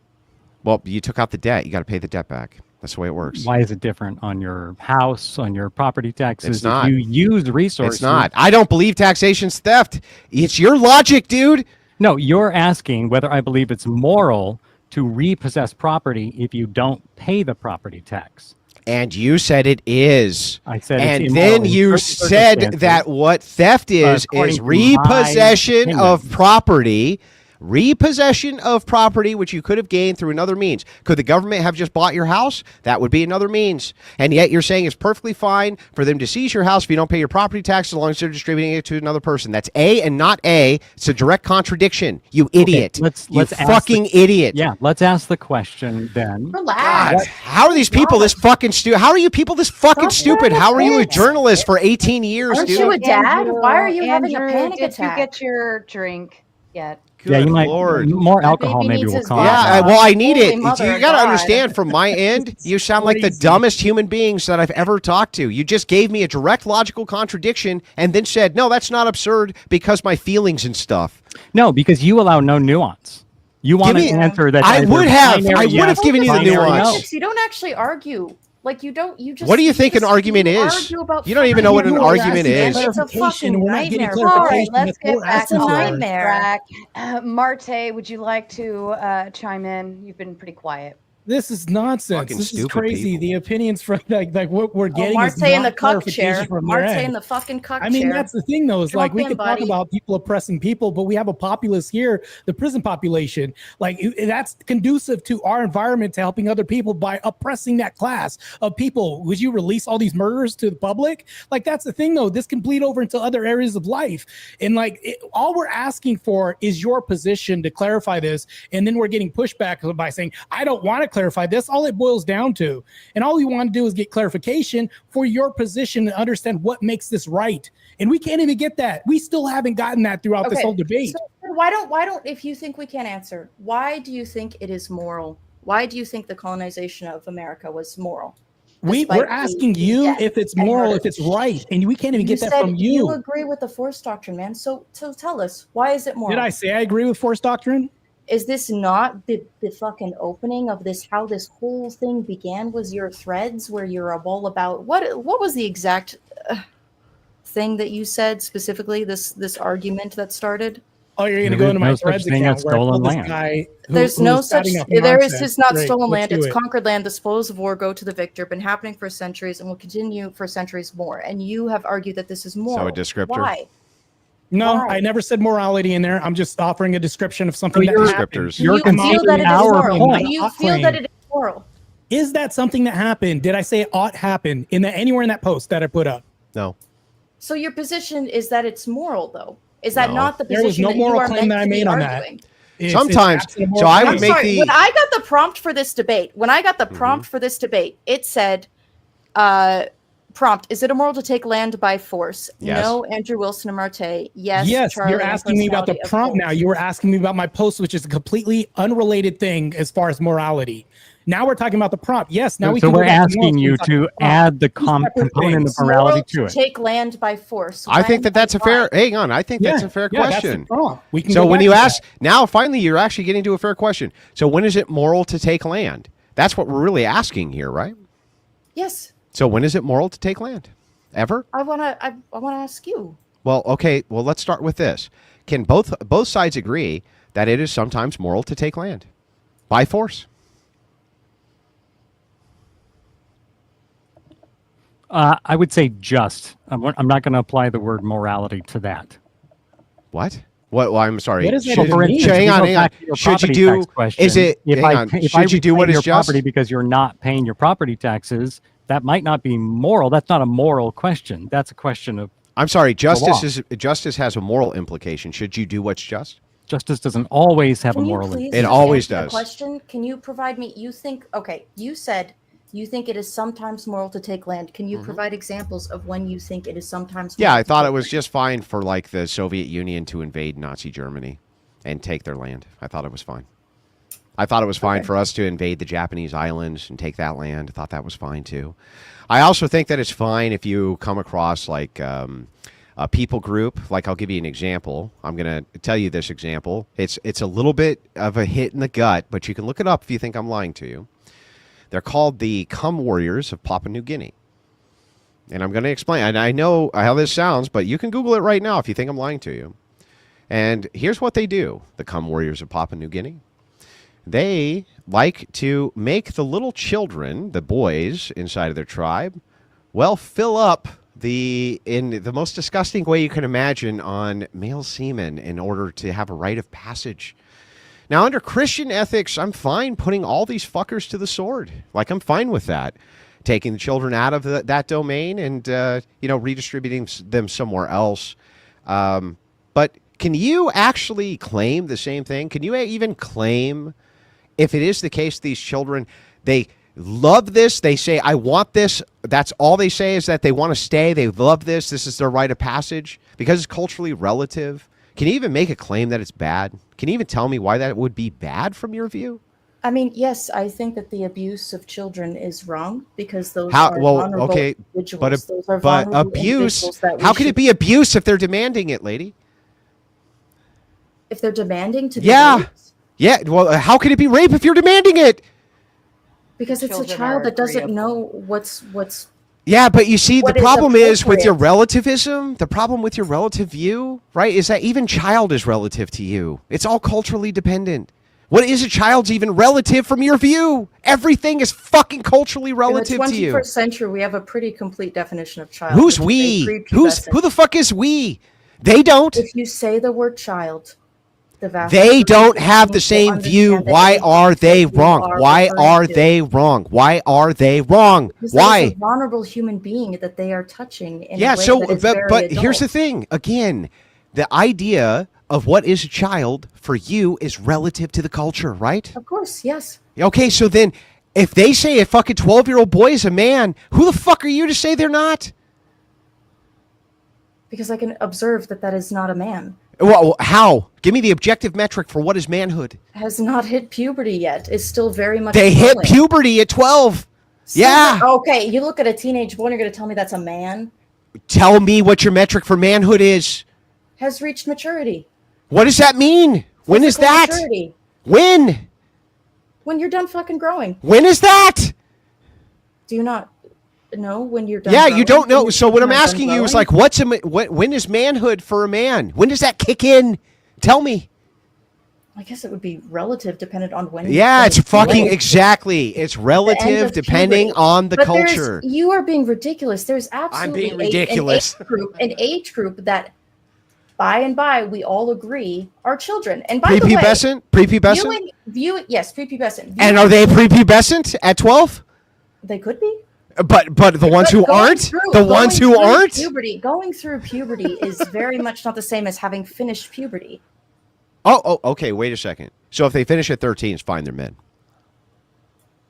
Well, you took out the debt. You got to pay the debt back. That's the way it works. Why is it different on your house, on your property taxes? It's not. If you use resources. It's not. I don't believe taxation's theft. It's your logic, dude. No, you're asking whether I believe it's moral to repossess property if you don't pay the property tax. And you said it is. I said and it's then you said that what theft is repossession of property. Repossession of property which you could have gained through another means. Could the government have just bought your house? That would be another means. And yet you're saying it's perfectly fine for them to seize your house if you don't pay your property tax as long as they're distributing it to another person. That's A and not A. It's a direct contradiction. You idiot. Okay, let's fucking idiot. Yeah, let's ask the question then. Relax. God, how are these people this fucking stupid? How are you people this fucking stupid? How are you a journalist for 18 years, Aren't dude? you a dad? Why are you having a panic attack? Did you get your drink yet? Good you might. Lord. More alcohol maybe will calm. Yeah, well, I need it. You got to understand from my end, you sound like the dumbest human beings that I've ever talked to. You just gave me a direct logical contradiction and then said, no, that's not absurd because my feelings and stuff. No, because you allow no nuance. You want an answer that I would have given you the nuance. You don't actually argue. Like you just. What do you think an argument is? You don't even know what an argument is. It's a fucking nightmare. All right, let's get back to nightmare. Marte, would you like to chime in? You've been pretty quiet. This is nonsense. Fucking This is stupid crazy. people. The opinions from like what we're getting Marte is in the not cuck chair. clarification from their Marte end. in the fucking cuck chair. I mean, that's the thing, though, is like we Drunk could in, talk buddy. about people oppressing people, but we have a populace here, the prison population. Like that's conducive to our environment to helping other people by oppressing that class of people. Would you release all these murders to the public? Like that's the thing, though. This can bleed over into other areas of life, and like all we're asking for is your position to clarify this, and then we're getting pushback by saying I don't want to clarify this. All it boils down to, and all we want to do is get clarification for your position and understand what makes this right. And we can't even get that. We still haven't gotten that throughout this whole debate. So why don't, if you think we can't answer, why do you think it is moral? Why do you think the colonization of America was moral? We're asking you if it's moral, if it's right, and we can't even get that from you. You agree with the force doctrine, man. So tell us, why is it moral? Did I say I agree with force doctrine? Is this not the fucking opening of this? How this whole thing began was your threads, where you're all about what was the exact thing that you said specifically? This argument that started. Oh, you're going to go into my threads account where I told this guy there's no such. There is not stolen land. It's conquered land. The spoils of war go to the victor. Been happening for centuries and will continue for centuries more. And you have argued that this is moral. So a descriptor. Why? No, I never said morality in there. I'm just offering a description of something that happened. Do you feel that it is moral? Do you feel that it is moral? Is that something that happened? Did I say it ought happen anywhere in that post that I put up? No. So your position is that it's moral, though. Is that not the position? There was no moral claim that I made on that. Sometimes, so I would make the. When I got the prompt for this debate, it said, prompt, is it immoral to take land by force? Yes. No, Andrew Wilson and Marte. Yes. Yes, Charlie you're asking me about the prompt now. You were asking me about my post, which is a completely unrelated thing as far as morality. Now we're talking about the prompt. Yes, now we can. So we're asking you to add the component of morality to it. Take land by force. I think that's a fair. Hang on, I think that's a fair question. We can so when you ask now, finally, you're actually getting to a fair question. So when is it moral to take land? That's what we're really asking here, right? Yes. So when is it moral to take land? Ever? I wanna ask you. Well, okay. Well, let's start with this. Can both sides agree that it is sometimes moral to take land by force? I would say just. I'm not going to apply the word morality to that. What? What? Well, I'm sorry. What is that? Hang on. Should you do? Is it? If should you do what is your just? Property because you're not paying your property taxes, that might not be moral. That's not a moral question. That's a question of. I'm sorry. Justice has a moral implication. Should you do what's just? Justice doesn't always have a moral implication. It always does. Question. Can you provide me? You think? Okay. You said. You think it is sometimes moral to take land. Can you provide examples of when you think it is sometimes moral? Yeah, I thought it was just fine for like the Soviet Union to invade Nazi Germany and take their land. I thought it was fine. I thought it was fine for us to invade the Japanese islands and take that land. I thought that was fine too. I also think that it's fine if you come across like a people group. Like I'll give you an example. I'm going to tell you this example. It's a little bit of a hit in the gut, but you can look it up if you think I'm lying to you. They're called the Cum Warriors of Papua New Guinea. And I'm going to explain. And I know how this sounds, but you can Google it right now if you think I'm lying to you. And here's what they do, the Cum Warriors of Papua New Guinea. They like to make the little children, the boys inside of their tribe, well, fill up in the most disgusting way you can imagine on male semen in order to have a rite of passage. Now, under Christian ethics, I'm fine putting all these fuckers to the sword. Like, I'm fine with that. Taking the children out of that domain and, redistributing them somewhere else. But can you actually claim the same thing? Can you even claim, if it is the case, these children, they love this, they say, I want this. That's all they say is that they want to stay. They love this. This is their rite of passage because it's culturally relative. Can you even make a claim that it's bad? Can you even tell me why that would be bad from your view? I mean, yes, I think that the abuse of children is wrong because those are vulnerable individuals. But abuse, how can it be abuse if they're demanding it, lady? If they're demanding to be raped? Yeah, well, how can it be rape if you're demanding it? Because it's a child that doesn't know what's Yeah, but you see, the problem is with your relativism, the problem with your relative view, right, is that even child is relative to you. It's all culturally dependent. What is a child's even relative from your view? Everything is fucking culturally relative to you. In the 21st century, we have a pretty complete definition of child. Who's we? Who the fuck is we? They don't. If you say the word child, they don't have the same view. Why are they wrong? Why are they wrong? Why are they wrong? Why? It's a vulnerable human being that they are touching in a way that is but very here's the adult. thing. Again, the idea of what is a child for you is relative to the culture, right? Of course, yes. Okay, so then if they say a fucking 12-year-old boy is a man, who the fuck are you to say they're not? Because I can observe that is not a man. Well, how? Give me the objective metric for what is manhood. Has not hit puberty yet. Is still very much. They hit puberty at 12. Yeah. Okay, you look at a teenage boy and you're going to tell me that's a man? Tell me what your metric for manhood is. Has reached maturity. What does that mean? When is that? Maturity. When? When you're done fucking growing. When is that? Do you not know when you're done? Yeah, growing? you don't know. So what I'm asking you is like, when is manhood for a man? When does that kick in? Tell me. I guess it would be relative, dependent on when. Yeah, it's fucking exactly. It's relative depending on the culture. You are being ridiculous. There's absolutely I'm being ridiculous. An age group that, by and by, we all agree are children. And by the way, prepubescent? Yes, prepubescent. And are they prepubescent at 12? They could be. But the ones who aren't? Going through puberty is very much not the same as having finished puberty. Oh, okay. Wait a second. So if they finish at 13, it's fine. They're men.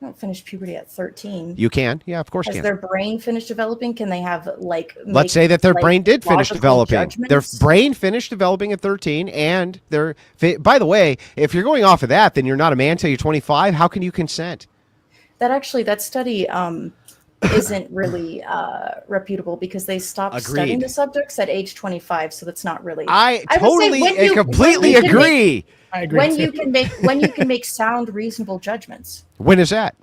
Not finish puberty at 13. You can. Yeah, of course you Has can. their brain finished developing? Can they have, Let's say that their brain did finish developing. Judgments? Their brain finished developing at 13, and by the way, if you're going off of that, then you're not a man until you're 25. How can you consent? That study isn't really reputable because they stopped studying the subjects at age 25, so that's not really. I totally and completely agree. I agree. When you can make sound, reasonable judgments. When is that?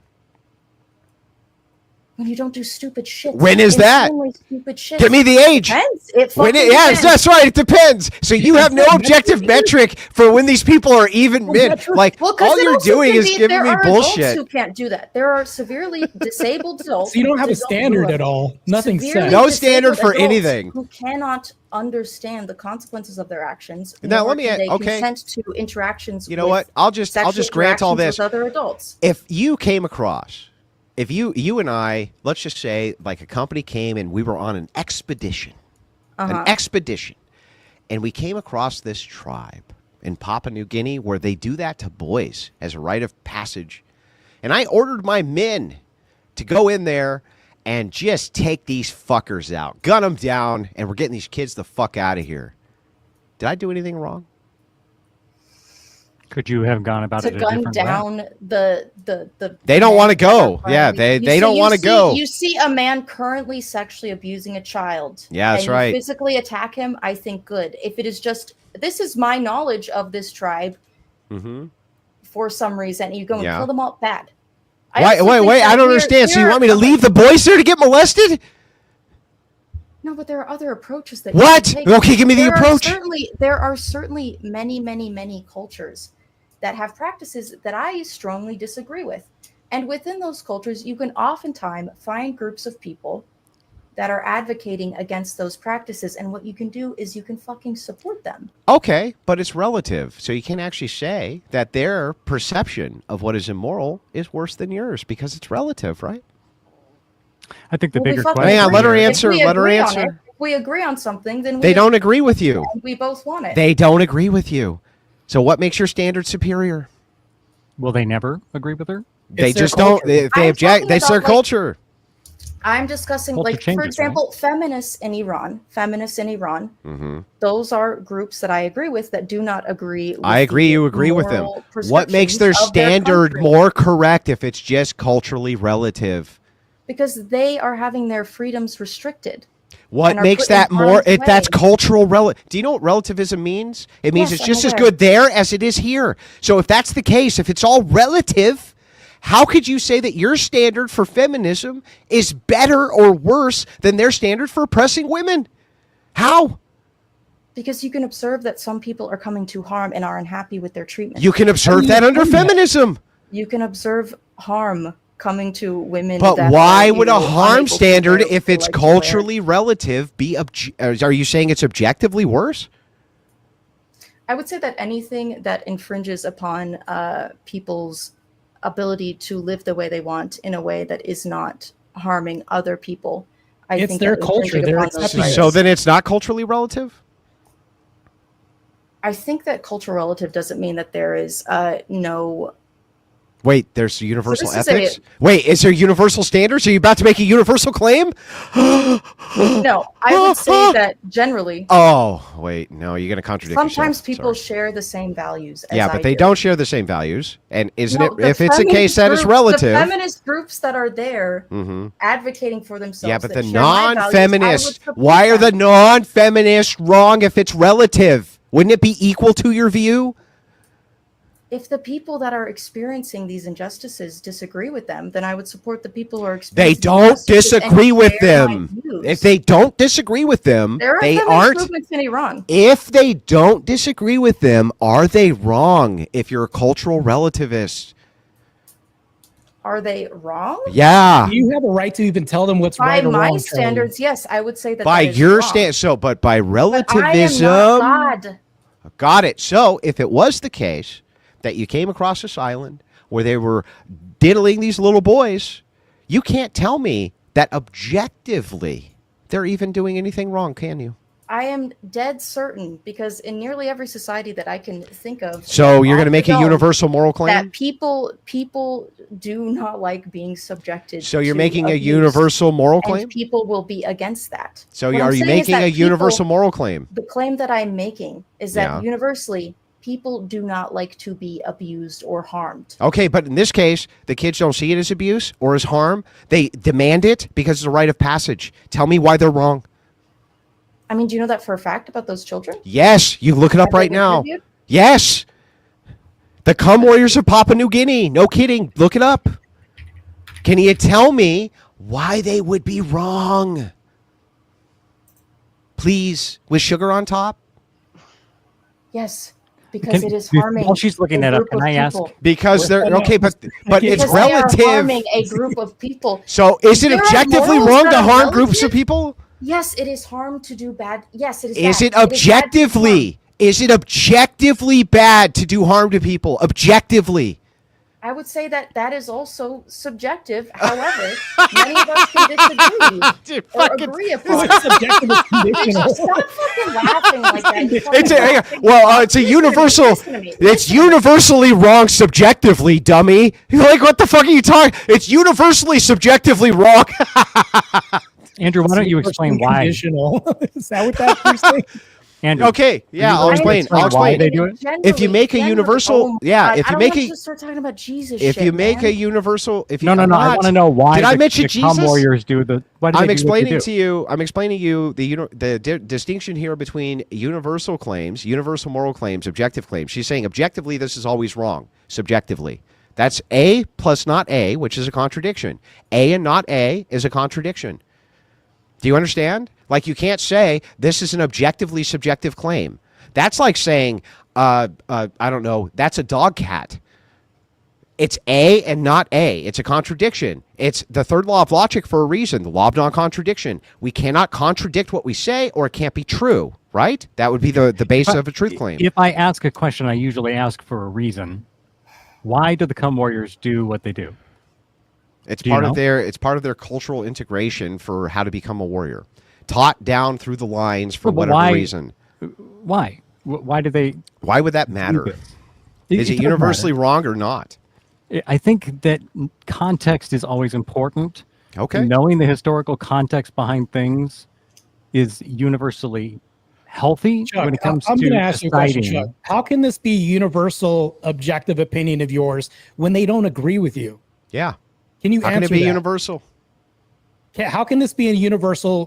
When you don't do stupid shit. When is that? Stupid shit. Give me the age. Depends. Yes, that's right. It depends. So you have no objective metric for when these people are even men. Like all you're doing is giving me bullshit. Adults who can't do that. There are severely disabled adults. So you don't have a standard at all. Nothing set. No standard for anything. Who cannot understand the consequences of their actions. Now let me. Consent to interactions. You know what? I'll just grant all this. With other adults. If you came across. If you and I, let's just say, like a company came and we were on an expedition, and we came across this tribe in Papua New Guinea where they do that to boys as a rite of passage, and I ordered my men to go in there and just take these fuckers out, gun them down, and we're getting these kids the fuck out of here. Did I do anything wrong? Could you have gone about it a different way? To gun down the They don't want to go. Yeah, they don't want to go. You see a man currently sexually abusing a child. Yeah, that's right. Physically attack him, I think good. If it is just, this is my knowledge of this tribe for some reason, you go and kill them all, bad. Wait, I don't understand. So you want me to leave the boys there to get molested? No, but there are other approaches that What? You can take. Okay, give me the approach. There are certainly many cultures that have practices that I strongly disagree with. And within those cultures, you can oftentimes find groups of people that are advocating against those practices. And what you can do is you can fucking support them. Okay, but it's relative. So you can't actually say that their perception of what is immoral is worse than yours because it's relative, right? I think the bigger question. Hang on, let her answer. If we agree on something, then they don't agree with you. We both want it. They don't agree with you. So what makes your standard superior? Will they never agree with her? They just don't. They object. That's their culture. I'm discussing, for example, feminists in Iran. Those are groups that I agree with that do not agree. I agree. You agree with them. What makes their standard more correct if it's just culturally relative? Because they are having their freedoms restricted. What makes that more? If that's cultural do you know what relativism means? It means it's just as good there as it is here. So if that's the case, if it's all relative, how could you say that your standard for feminism is better or worse than their standard for oppressing women? How? Because you can observe that some people are coming to harm and are unhappy with their treatment. You can observe that under feminism. You can observe harm coming to women. But that why are, would a harm standard, if it's like culturally relative, be are you saying it's objectively worse? I would say that anything that infringes upon people's ability to live the way they want in a way that is not harming other people, I think their culture. They're accepting it. So then it's not culturally relative? I think that cultural relative doesn't mean that there is no... Wait, there's universal ethics? Wait, is there universal standards? Are you about to make a universal claim? No, I would say that generally... Oh, wait, no, you're going to contradict Sometimes yourself. people share the same values as Yeah, but they don't share the same values. And isn't it, if it's a case that is relative... The feminist groups that are there advocating for themselves... Yeah, but the non-feminists... Why are the non-feminists wrong if it's relative? Wouldn't it be equal to your view? If the people that are experiencing these injustices disagree with them, then I would support the people who are experiencing They don't disagree with them. If they don't disagree with them, they aren't. Wrong. If they don't disagree with them, are they wrong? If you're a cultural relativist, are they wrong? Yeah. You have a right to even tell them what's right or wrong. By my standards, yes, I would say that. By your standards, but by relativism, but I am not God. Got it. So if it was the case that you came across this island where they were diddling these little boys, you can't tell me that objectively they're even doing anything wrong, can you? I am dead certain, because in nearly every society that I can think of... So you're going to make a universal moral claim? That people do not like being subjected So you're to making abuse, a universal moral claim? And people will be against that. So are you making a universal moral claim? The claim that I'm making is that universally... people do not like to be abused or harmed. Okay, but in this case, the kids don't see it as abuse or as harm. They demand it because it's a rite of passage. Tell me why they're wrong. I mean, do you know that for a fact about those children? Yes, you look it up right now. Yes. The Cum Warriors of Papua New Guinea. No kidding. Look it up. Can you tell me why they would be wrong? Please, with sugar on top? Yes. Because it is harming. While she's looking that up, can I ask? Because they're okay, but it's relative. They are harming a group of people. So is it objectively wrong to harm groups of people? Yes, it is harm to do bad. Yes, it is. Is it objectively? Is it objectively bad to do harm to people? Objectively. I would say that that is also subjective. However, many of us can disagree or agree upon it. Subjective is conditional. Stop fucking laughing like that. It's a universal. It's universally wrong subjectively, dummy. You're like, what the fuck are you talking? It's universally subjectively wrong. Andrew, why don't you explain why? Is that what that first thing? Andrew, okay, yeah, I'll explain. Why they do it. If you make a universal, if you make a, start talking about Jesus. If you make a universal, if you no, I want to know why. Did I mention Jesus? Cum Warriors do the. I'm explaining to you. I'm explaining to you the distinction here between universal claims, universal moral claims, objective claims. She's saying objectively this is always wrong. Subjectively, that's A plus not A, which is a contradiction. A and not A is a contradiction. Do you understand? Like, you can't say this is an objectively subjective claim. That's like saying, I don't know, that's a dog cat. It's A and not A. It's a contradiction. It's the third law of logic for a reason, the law of non-contradiction. We cannot contradict what we say, or it can't be true, right? That would be the base of a truth claim. If I ask a question, I usually ask for a reason. Why do the Cum Warriors do what they do? It's part of their cultural integration for how to become a warrior. Taught down through the lines for whatever reason. Why? Why do they? Why would that matter? Is it universally wrong or not? I think that context is always important. Okay. Knowing the historical context behind things is universally healthy Chuck, when it comes to I'm going to ask you a question, deciding. Chuck. How can this be universal, objective opinion of yours when they don't agree with you? Yeah. Can you How answer can it be that? universal? How can this be a universal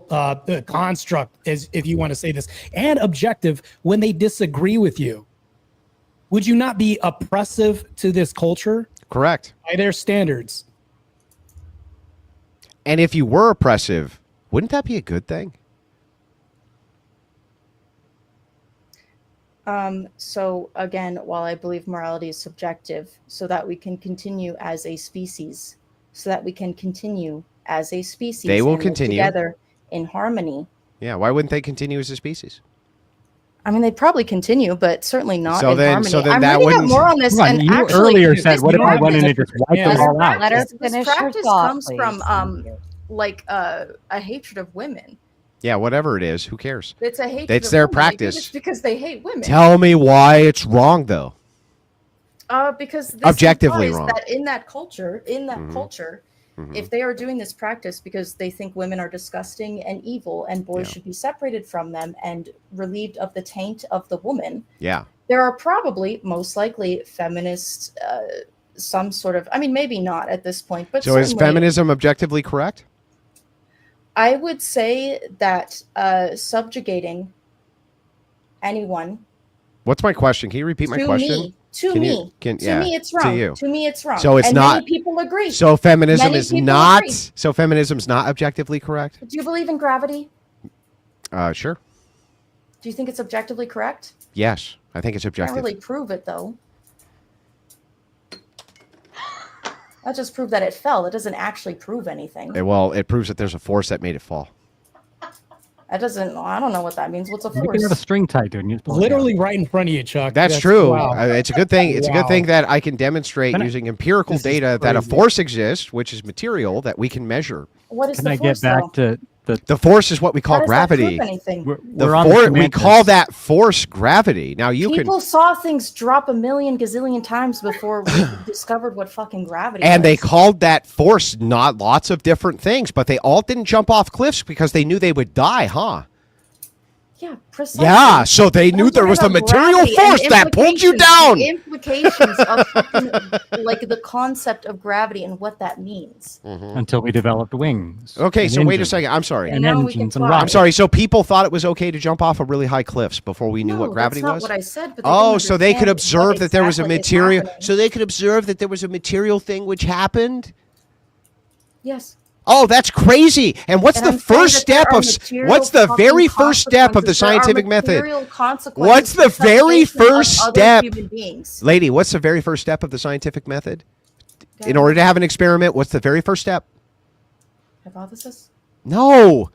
construct, as if you want to say this, and objective when they disagree with you? Would you not be oppressive to this culture? Correct. By their standards. And if you were oppressive, wouldn't that be a good thing? So again, while I believe morality is subjective, so that we can continue as a species, They will and live continue together in harmony. Yeah, why wouldn't they continue as a species? I mean, they probably continue, but certainly not So in then- harmony. so then I'm that reading up wouldn't- more on this, Come on, and you actually, earlier said, this what if I went in practice- and just wiped them all out? Let her this finish her practice thought, comes please. from Thank you. like a hatred of women. Yeah, whatever it is, who cares? It's a hatred. It's of their women. They do practice. this because they hate women. Tell me why it's wrong, though. Because this Objectively implies wrong. that in that culture, Mhm. if they are doing this practice because they think women are disgusting and evil and boys should be separated from them and relieved of the taint of the woman, Yeah. there are probably, most likely, feminists, some sort of, I mean, maybe not at this point, but So is certainly, feminism objectively correct? I would say that subjugating anyone What's my question? Can you repeat my question? to Can you- me, can- to yeah, me, it's to wrong. you. To me, it's wrong. So it's and not- Many people agree. So feminism Many is people not. agree. So feminism's not objectively correct. Do you believe in gravity? Sure. Do you think it's objectively correct? Yes, I think it's Can't objective. really prove it though. That just proved that it fell. It doesn't actually prove anything. Well, it proves that there's a force that made it fall. That doesn't. I don't know what that means. What's a You can have a force? string tied to it. And you just pull it Literally down. right in front of you, Chuck. That's true. Wow. It's a good thing. It's a good Wow. thing that I can demonstrate Can I- using empirical This is data that a crazy. force exists, which is material that we can measure. What is Can the I force? get back though? to the? The force is what we How call does that gravity. prove anything? We're on the We semantics. call that force gravity. Now you People saw things drop a million gazillion times before we discovered what fucking gravity and they was. called that force not lots of different things, but they all didn't jump off cliffs because they knew they would die, huh? Yeah, precisely. Yeah, so they I'm knew there talking was a about material gravity and force that pulled you implications- down. The implications of fucking, like the concept of gravity and what that means. until we developed wings. Okay, and so wait a engines. second. I'm sorry. And now we engines can and fly. I'm rockets. sorry. So people thought it was okay to jump off of really high cliffs before we knew No, what gravity that's not was? what I said. But they Oh, didn't so they could understand observe what that there was a exactly is material. happening. So they could observe that there was a material thing which happened. Yes. Oh, that's crazy! And what's And the I'm saying first that there step are of? material What's the very fucking first step of the consequences. There are scientific method? material consequences What's the for very subjugation of first other step? human beings. Lady, what's the very first step of the scientific method? In Okay. order to have an experiment, what's the very first step? Hypothesis? No,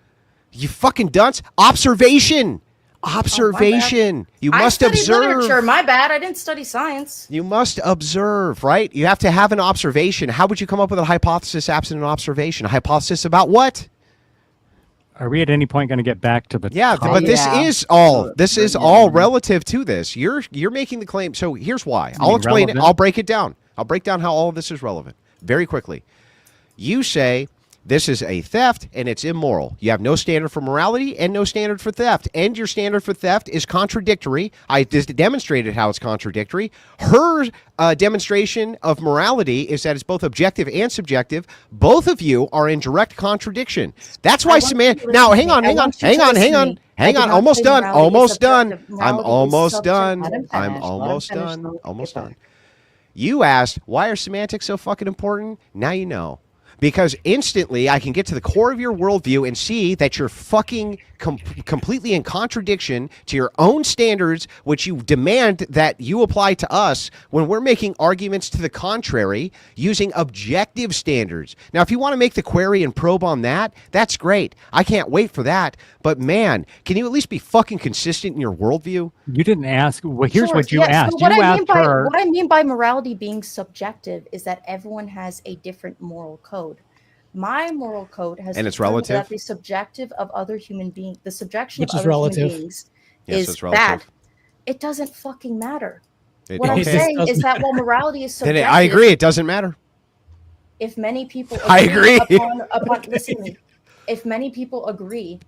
you fucking dunce. Observation. Observation. You I must studied observe. literature. My bad. I didn't study science. You must observe, right? You have to have an observation. How would you come up with a hypothesis absent an observation? A hypothesis about what? Are we at any point going to get back to the? Yeah, top? but this Yeah. is all. This is Yeah. all relative to this. You're making the claim. So here's why. I'll mean explain it. relevant? I'll break it down. I'll break down how all of this is relevant very quickly. You say this is a theft and it's immoral. You have no standard for morality and no standard for theft. And your standard for theft is contradictory. I just demonstrated how it's contradictory. Her demonstration of morality is that it's both objective and subjective. Both of you are in direct contradiction. That's why want you to Samantha. listen Now, to hang me. on, I hang on, want you hang to on, listen hang to on, me. I hang did on. not Almost say done. morality is Almost done. subjective. I'm Morality is almost subjective. done. Let him I'm finish. Let him almost finish. done. Let him Almost get done. You asked, why are semantics so fucking important? Now you know. Because instantly I can get to the core of your worldview and see that you're fucking completely in contradiction to your own standards, which you demand that you apply to us when we're making arguments to the contrary using objective standards. Now, if you want to make the query and probe on that, that's great. I can't wait for that. But man, can you at least be fucking consistent in your worldview? You didn't ask. Well, here's Sure, what you yeah, asked. So what you I asked mean by her. what I mean by morality being subjective is that everyone has a different moral code. My moral code has And it's determined relative? that the subjective of other human beings, the subjection Which of is other relative. human beings Yes, is it's relative. bad. It doesn't fucking matter. It What I'm don't- Okay. saying doesn't is that while morality is Then subjective, I agree. It doesn't matter. if many people I agree. upon listen to me, if many people agree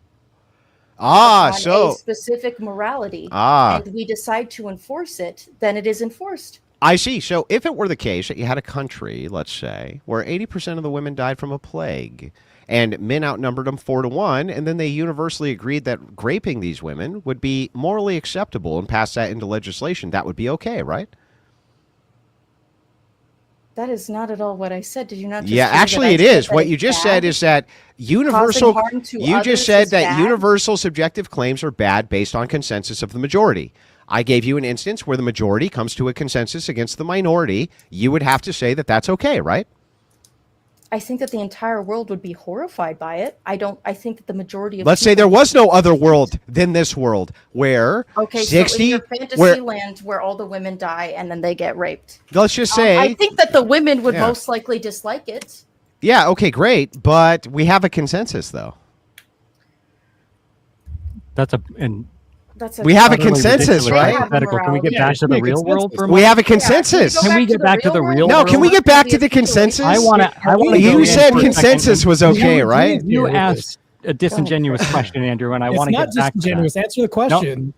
Ah, on so a specific morality ah. and we decide to enforce it, then it is enforced. I see. So if it were the case that you had a country, let's say, where 80% of the women died from a plague and men outnumbered them 4-1, and then they universally agreed that raping these women would be morally acceptable and pass that into legislation, that would be okay, right? That is not at all what I said. Did you not? Just Yeah, hear that actually I it said is. that What it's you just bad? said is that universal. Causing harm to You others just said is that bad? universal subjective claims are bad based on consensus of the majority. I gave you an instance where the majority comes to a consensus against the minority. You would have to say that that's okay, right? I think that the entire world would be horrified by it. I think that the majority of Let's say there was no other world than this world where 60 so in your fantasy land where all the women die and then they get raped. Let's just say I think that the women would most likely dislike it. Yeah, okay, great, but we have a consensus though. We have a consensus, right? Can we get back to the real world for a moment? We have a consensus. Can we get back to the real world? No, can we get back to the consensus? I want to. You said consensus was okay, right? You asked a disingenuous question, Andrew, and I want to get back to that. It's not disingenuous. Answer the question.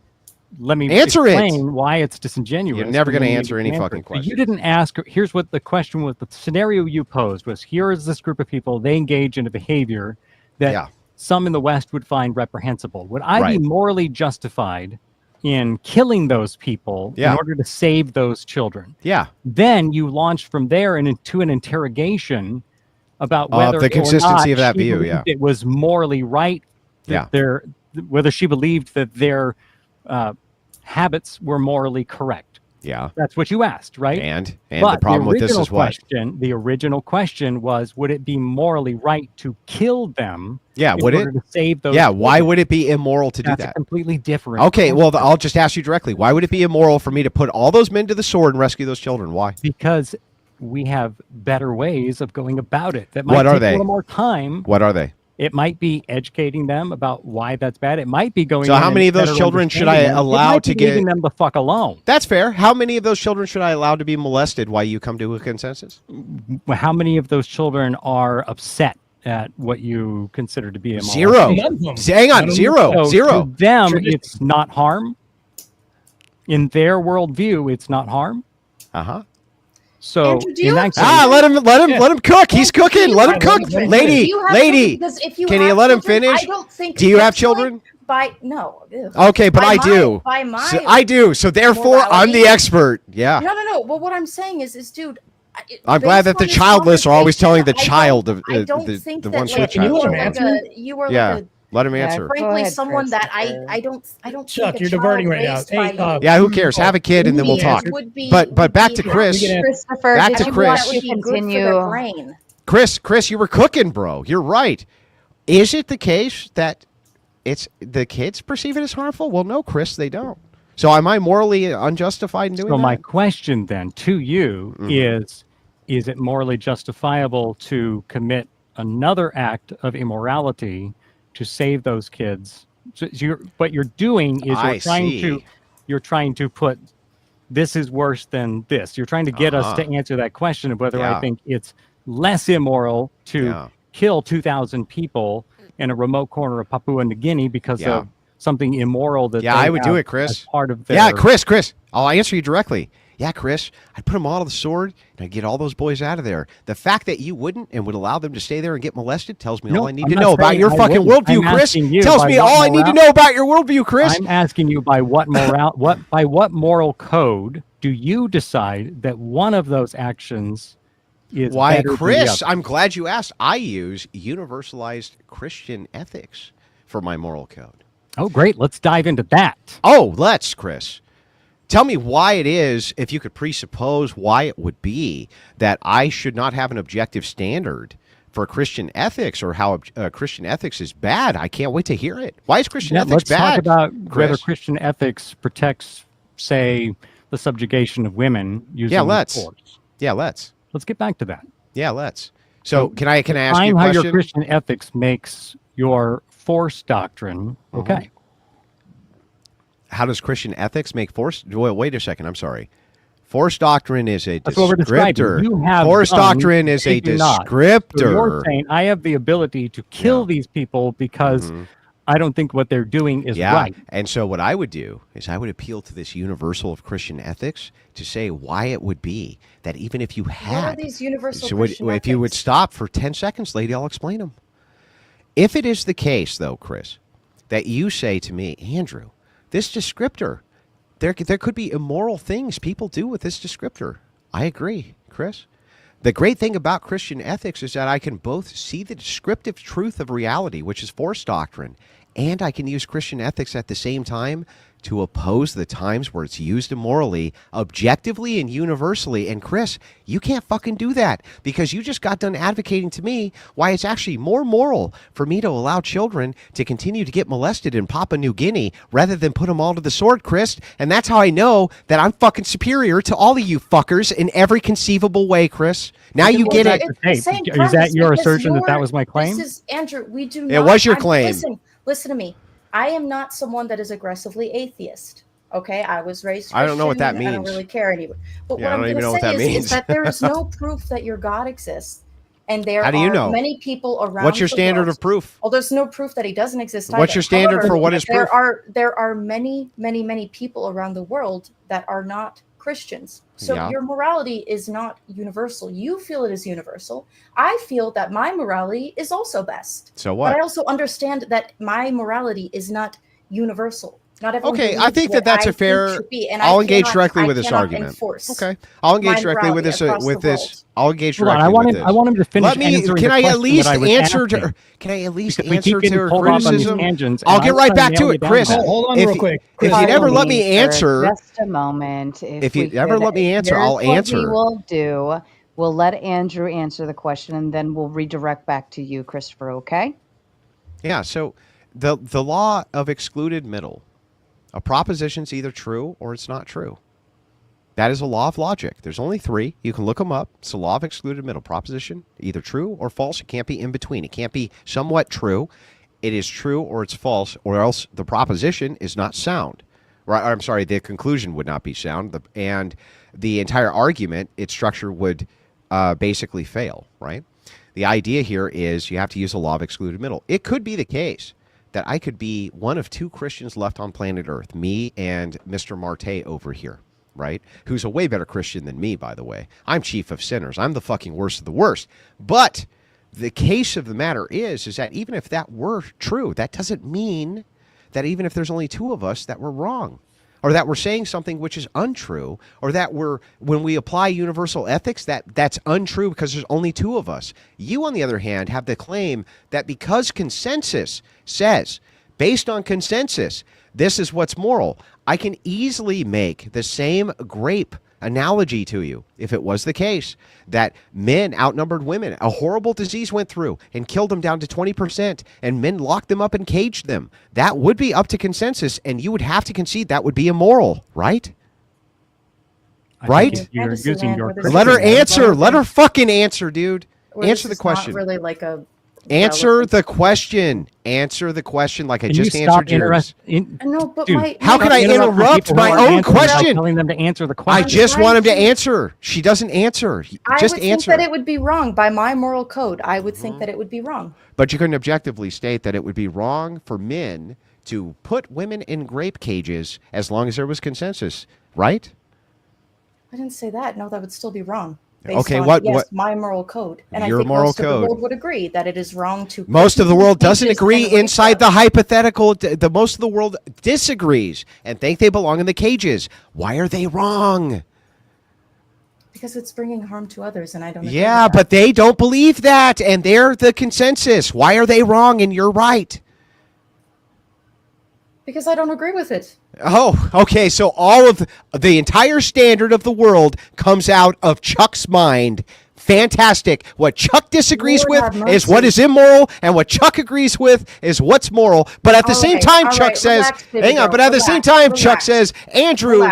Let me answer explain why it's disingenuous. You're never going to answer any fucking question. You didn't ask. Here's what the question was. The scenario you posed was: here is this group of people. They engage in a behavior that some in the West would find reprehensible. Would I be morally justified in killing those people in order to save those children? Yeah. Then you launched from there into an interrogation about whether the consistency or not of that view. Yeah. It was morally right. That whether she believed that their habits were morally correct. Yeah. That's what you asked, right? And the problem with this is what? The original question was, would it be morally right to kill them? Yeah, would it? To save those children? Why would it be immoral to do that? That's completely different. Okay, well, I'll just ask you directly. Why would it be immoral for me to put all those men to the sword and rescue those children? Why? Because we have better ways of going about it. That might what are take they? A little more time. What are they? It might be educating them about why that's bad. It might be going. So how many of those children should I allow to get? Leaving them the fuck alone. That's fair. How many of those children should I allow to be molested while you come to a consensus? How many of those children are upset at what you consider to be a zero? Hang on, zero. To them, it's not harm. In their worldview, it's not harm. So Andrew, let him cook. He's cooking. Let him cook. Lady, can you let him finish? Do you have children? No. Okay, but I do. I do. So therefore, I'm the expert. Yeah. No. Well, what I'm saying is, dude. I'm glad that the childless are always telling the child of the ones who are child. You were like let him answer. Frankly, someone Chris, that I don't. Chuck, you're diverting right now. Hey, yeah, who cares? Have a kid and then we'll talk. But back to Chris. Christopher, back to Chris. Continue. Chris, you were cooking, bro. You're right. Is it the case that it's the kids perceive it as harmful? Well, no, Chris, they don't. So am I morally unjustified in doing that? So my question then to you is it morally justifiable to commit another act of immorality to save those kids? So what you're doing is you're trying to put this is worse than this. You're trying to get us to answer that question of whether I think it's less immoral to kill 2,000 people in a remote corner of Papua New Guinea because of something immoral that I would do it, Chris. Part of their... Chris. I'll answer you directly. Yeah, Chris, I'd put them all to the sword and I'd get all those boys out of there. The fact that you wouldn't and would allow them to stay there and get molested tells me all I need to know about your fucking worldview, Chris. Tells me all I need to know about your worldview, Chris. I'm asking you by what moral code do you decide that one of those actions is better Chris, than the other? I'm glad you asked. I use universalized Christian ethics for my moral code. Oh, great. Let's dive into that. Oh, let's, Chris. Tell me why it is, if you could presuppose why it would be that I should not have an objective standard for Christian ethics or how Christian ethics is bad. I can't wait to hear it. Why is Christian ethics bad? Let's talk about whether Christian ethics protects, say, the subjugation of women using force. Yeah, let's. Let's get back to that. Yeah, let's. So can I ask you a question? How your Christian ethics makes your force doctrine okay. How does Christian ethics make force? Wait a second. I'm sorry. Force doctrine is a That's descriptor. Force doctrine is a descriptor. So you're saying I have the ability to kill these people because I don't think what they're doing is right. And so what I would do is I would appeal to this universal of Christian ethics to say why it would be that even if you had... What are these universal Christian ethics? If you would stop for 10 seconds, lady, I'll explain them. If it is the case, though, Chris, that you say to me, Andrew, this descriptor, there could be immoral things people do with this descriptor. I agree, Chris. The great thing about Christian ethics is that I can both see the descriptive truth of reality, which is force doctrine, and I can use Christian ethics at the same time to oppose the times where it's used immorally, objectively and universally. And Chris, you can't fucking do that, because you just got done advocating to me why it's actually more moral for me to allow children to continue to get molested in Papua New Guinea rather than put them all to the sword, Chris. And that's how I know that I'm fucking superior to all of you fuckers in every conceivable way, Chris. Now you get it. Is that your assertion that was my claim? This is, Andrew, we do not. It was your claim. Listen to me. I am not someone that is aggressively atheist. Okay, I was raised Christian. I don't know what that means. I don't really care anyway. But Yeah, what I'm going to say is that there is no proof that your God exists, and there How do you are know? many people around. What's your standard of proof? Well, there's no proof that he doesn't exist. What's your standard However, for what is proof? There are many people around the world that are not Christians. So Yeah. your morality is not universal. You feel it is universal. I feel that my morality is also best. So what? But I also understand that my morality is not universal. Not everyone. Okay, I think that that's a fair. I'll engage directly with this argument. Okay, I'll engage directly with this. I'll engage directly with this. I want him to finish. Let me. Can I at least answer to? Can I at least answer to her criticism? I'll get right back to it, Chris. Hold on real quick. If you never let me answer, just a moment. If you ever let me answer, I'll answer. What we will do. We'll let Andrew answer the question, and then we'll redirect back to you, Christopher. Okay? Yeah. So the law of excluded middle. A proposition's either true or it's not true. That is a law of logic. There's only three. You can look them up. It's the law of excluded middle. Proposition, either true or false. It can't be in between. It can't be somewhat true. It is true or it's false, or else the proposition is not sound. Right? I'm sorry, the conclusion would not be sound. And the entire argument, its structure would basically fail, right? The idea here is you have to use the law of excluded middle. It could be the case that I could be one of two Christians left on planet Earth, me and Mr. Marte over here, right? Who's a way better Christian than me, by the way. I'm chief of sinners. I'm the fucking worst of the worst. But the case of the matter is that even if that were true, that doesn't mean that even if there's only two of us, that we're wrong, or that we're saying something which is untrue, or that when we apply universal ethics, that's untrue because there's only two of us. You, on the other hand, have the claim that because consensus says, based on consensus, this is what's moral. I can easily make the same grape analogy to you if it was the case that men outnumbered women. A horrible disease went through and killed them down to 20%, and men locked them up and caged them. That would be up to consensus, and you would have to concede that would be immoral, right? Right? You're using your Let her answer. Let her fucking answer, dude. Answer the question. Not really like a Answer the question. Answer the question like I just answered yours. No, but Dude, how can I interrupt my own question? Telling them to answer the question. I just want him to answer. She doesn't answer. Just I would answer. think that it would be wrong by my moral code. I would think that it would be wrong. But you couldn't objectively state that it would be wrong for men to put women in grape cages as long as there was consensus, right? I didn't say that. No, that would still be wrong. Okay, on, what my moral code, and your I think moral most code. of the world would agree that it is wrong to. Most of the world doesn't agree inside the hypothetical. Most of the world disagrees and think they belong in the cages. Why are they wrong? Because it's bringing harm to others, and I don't. Yeah, but they don't believe that, and they're the consensus. Why are they wrong and you're right? Because I don't agree with it. Oh, okay. So all of the entire standard of the world comes out of Chuck's mind. Fantastic. What Chuck disagrees with is what is immoral, and what Chuck agrees with is what's moral. But at the same time, Chuck says, hang on, but at the same time, Chuck says, Andrew,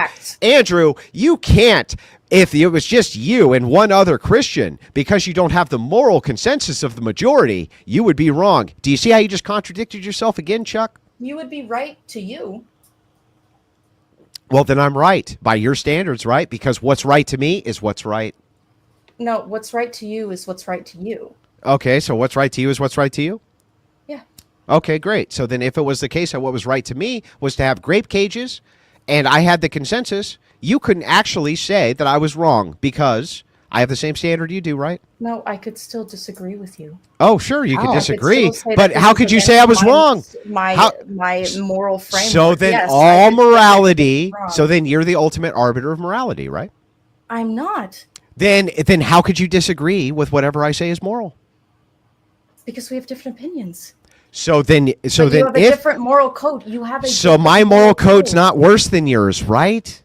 you can't. If it was just you and one other Christian, because you don't have the moral consensus of the majority, you would be wrong. Do you see how you just contradicted yourself again, Chuck? You would be right to you. Well, then I'm right by your standards, right? Because what's right to me is what's right. No, what's right to you is what's right to you. Okay, so what's right to you is what's right to you? Yeah. Okay, great. So then if it was the case that what was right to me was to have grape cages and I had the consensus, you couldn't actually say that I was wrong because I have the same standard you do, right? No, I could still disagree with you. Oh, sure, you could disagree, but how could you say I was wrong? My moral framework. So then yes, all morality, so then you're the ultimate arbiter of morality, right? I'm not. Then how could you disagree with whatever I say is moral? Because we have different opinions. So then, you have a if different moral code, you have a so, my moral code's not worse than yours, right?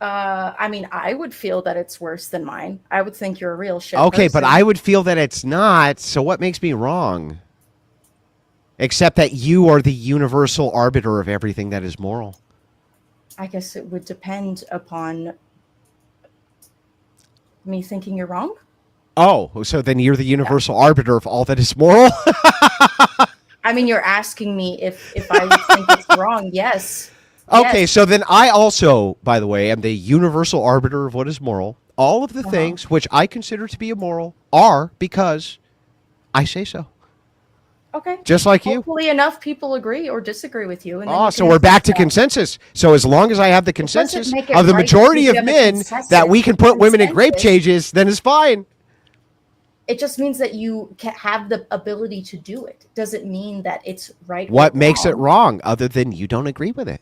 I mean, I would feel that it's worse than mine. I would think you're a real shit. Okay, person. but I would feel that it's not. So what makes me wrong? Except that you are the universal arbiter of everything that is moral. I guess it would depend upon me thinking you're wrong. Oh, so then you're the universal arbiter of all that is moral? I mean, you're asking me if I think it's wrong. Yes. Okay, Yes. so then I also, by the way, am the universal arbiter of what is moral. All of the things which I consider to be immoral are because I say so. Okay. Just like you. Hopefully enough people agree or disagree with you. And then Oh, you so can we're back to accept that. consensus. So as long as I have the consensus make it of the right majority because of you have a men that we can put women in grape consensus. cages, then it's fine. It just means that you can have the ability to do it. Doesn't mean that it's right. What or makes it wrong. wrong other than you don't agree with it?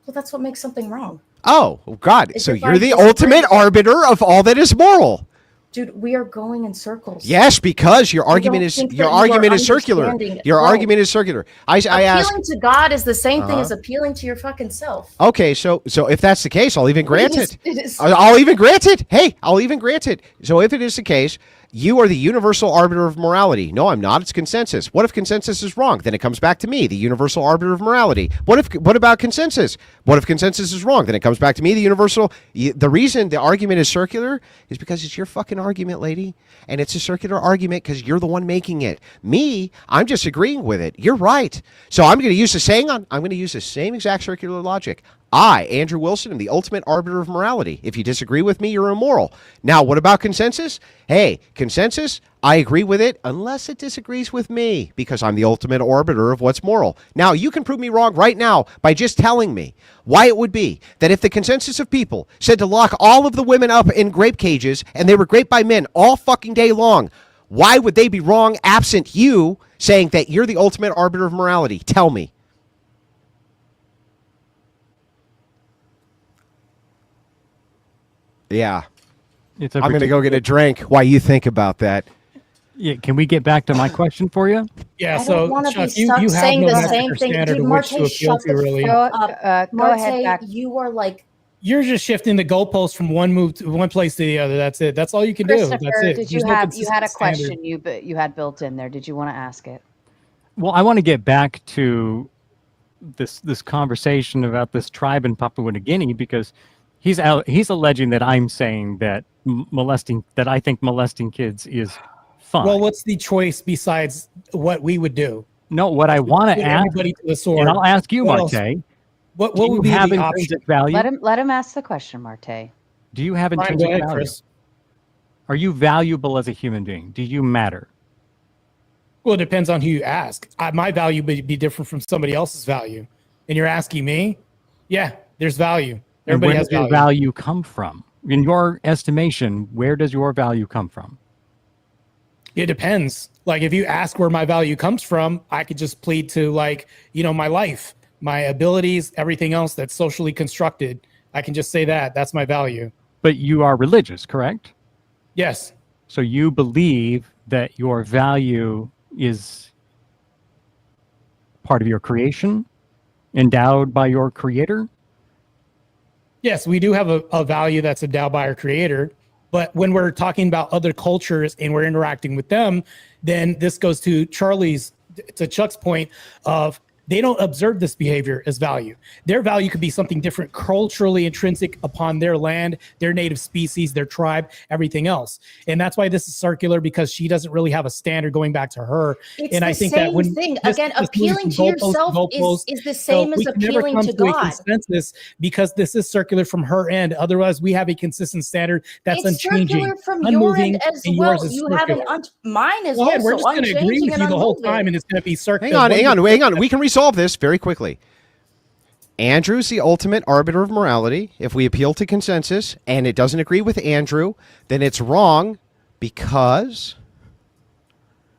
Well, that's what makes something wrong. Oh, God. It's So if I you're the disagree. ultimate arbiter of all that is moral. Dude, we are going in circles. Yes, because your argument don't is think that your you are argument is circular. understanding- Your Well, argument is circular. I ask. Appealing to God is the same thing Uh-huh. as appealing to your fucking self. Okay, so if that's the case, I'll even grant it. It is. I'll even grant it. Hey, I'll even grant it. So if it is the case, you are the universal arbiter of morality. No, I'm not. It's consensus. What if consensus is wrong? Then it comes back to me, the universal arbiter of morality. What about consensus? What if consensus is wrong? Then it comes back to me, the universal. The reason the argument is circular is because it's your fucking argument, lady. And it's a circular argument because you're the one making it. Me, I'm just agreeing with it. You're right. So I'm going to use I'm going to use the same exact circular logic. I, Andrew Wilson, am the ultimate arbiter of morality. If you disagree with me, you're immoral. Now, what about consensus? Hey, consensus, I agree with it unless it disagrees with me because I'm the ultimate arbiter of what's moral. Now, you can prove me wrong right now by just telling me why it would be that if the consensus of people said to lock all of the women up in grape cages and they were raped by men all fucking day long, why would they be wrong absent you saying that you're the ultimate arbiter of morality? Tell me. Yeah. I'm going to go get a drink while you think about that. Yeah, can we get back to my question for you? Yeah, I so don't want to Chuck, be you stuck have saying no the metric same or thing. standard Dude, in which to Marte, appeal shut to, the really. fuck up. Go ahead, back. You are like, You're just shifting the goalpost from one move to one place to the other. That's it. That's all you can do. That's Christopher, it. did you There's no had a consistent question standard. you had built in there? Did you want to ask it? Well, I want to get back to this conversation about this tribe in Papua New Guinea because he's alleging that I'm saying that I think molesting kids is fun. Well, what's the choice besides what we would do? No, what I want to Put ask, everybody to the sword. and I'll ask you, What else? Marte. What Do you would be have the option? intrinsic value? Let him ask the question, Marte. Do you have Fine, intrinsic go ahead, value? Chris. Are you valuable as a human being? Do you matter? Well, it depends on who you ask. My value would be different from somebody else's value. And you're asking me? Yeah, there's value. And Everybody where has does your value come from? In your estimation, where does your value come from? It depends. Like if you ask where my value comes from, I could just plead to my life, my abilities, everything else that's socially constructed. I can just say that's my value. But you are religious, correct? Yes. So you believe that your value is part of your creation, endowed by your creator? Yes, we do have a value that's endowed by our creator. But when we're talking about other cultures and we're interacting with them, then this goes to Chuck's point of they don't observe this behavior as value. Their value could be something different, culturally intrinsic upon their land, their native species, their tribe, everything else. And that's why this is circular, because she doesn't really have a standard going back to her. it's And the I think same that when thing. this Again, moves appealing from to goalpost yourself is the same as we can never appealing come to a God. consensus because this is circular from her end. Otherwise, we have a consistent standard that's It's unchanging, circular from your unmoving, end as and well. yours is You have an circular. mine is Go ahead, we're also just going to agree unchanging with you and the whole unmoving. time, and it's going to be circular. Hang on. We can resolve this very quickly. Andrew's the ultimate arbiter of morality. If we appeal to consensus and it doesn't agree with Andrew, then it's wrong because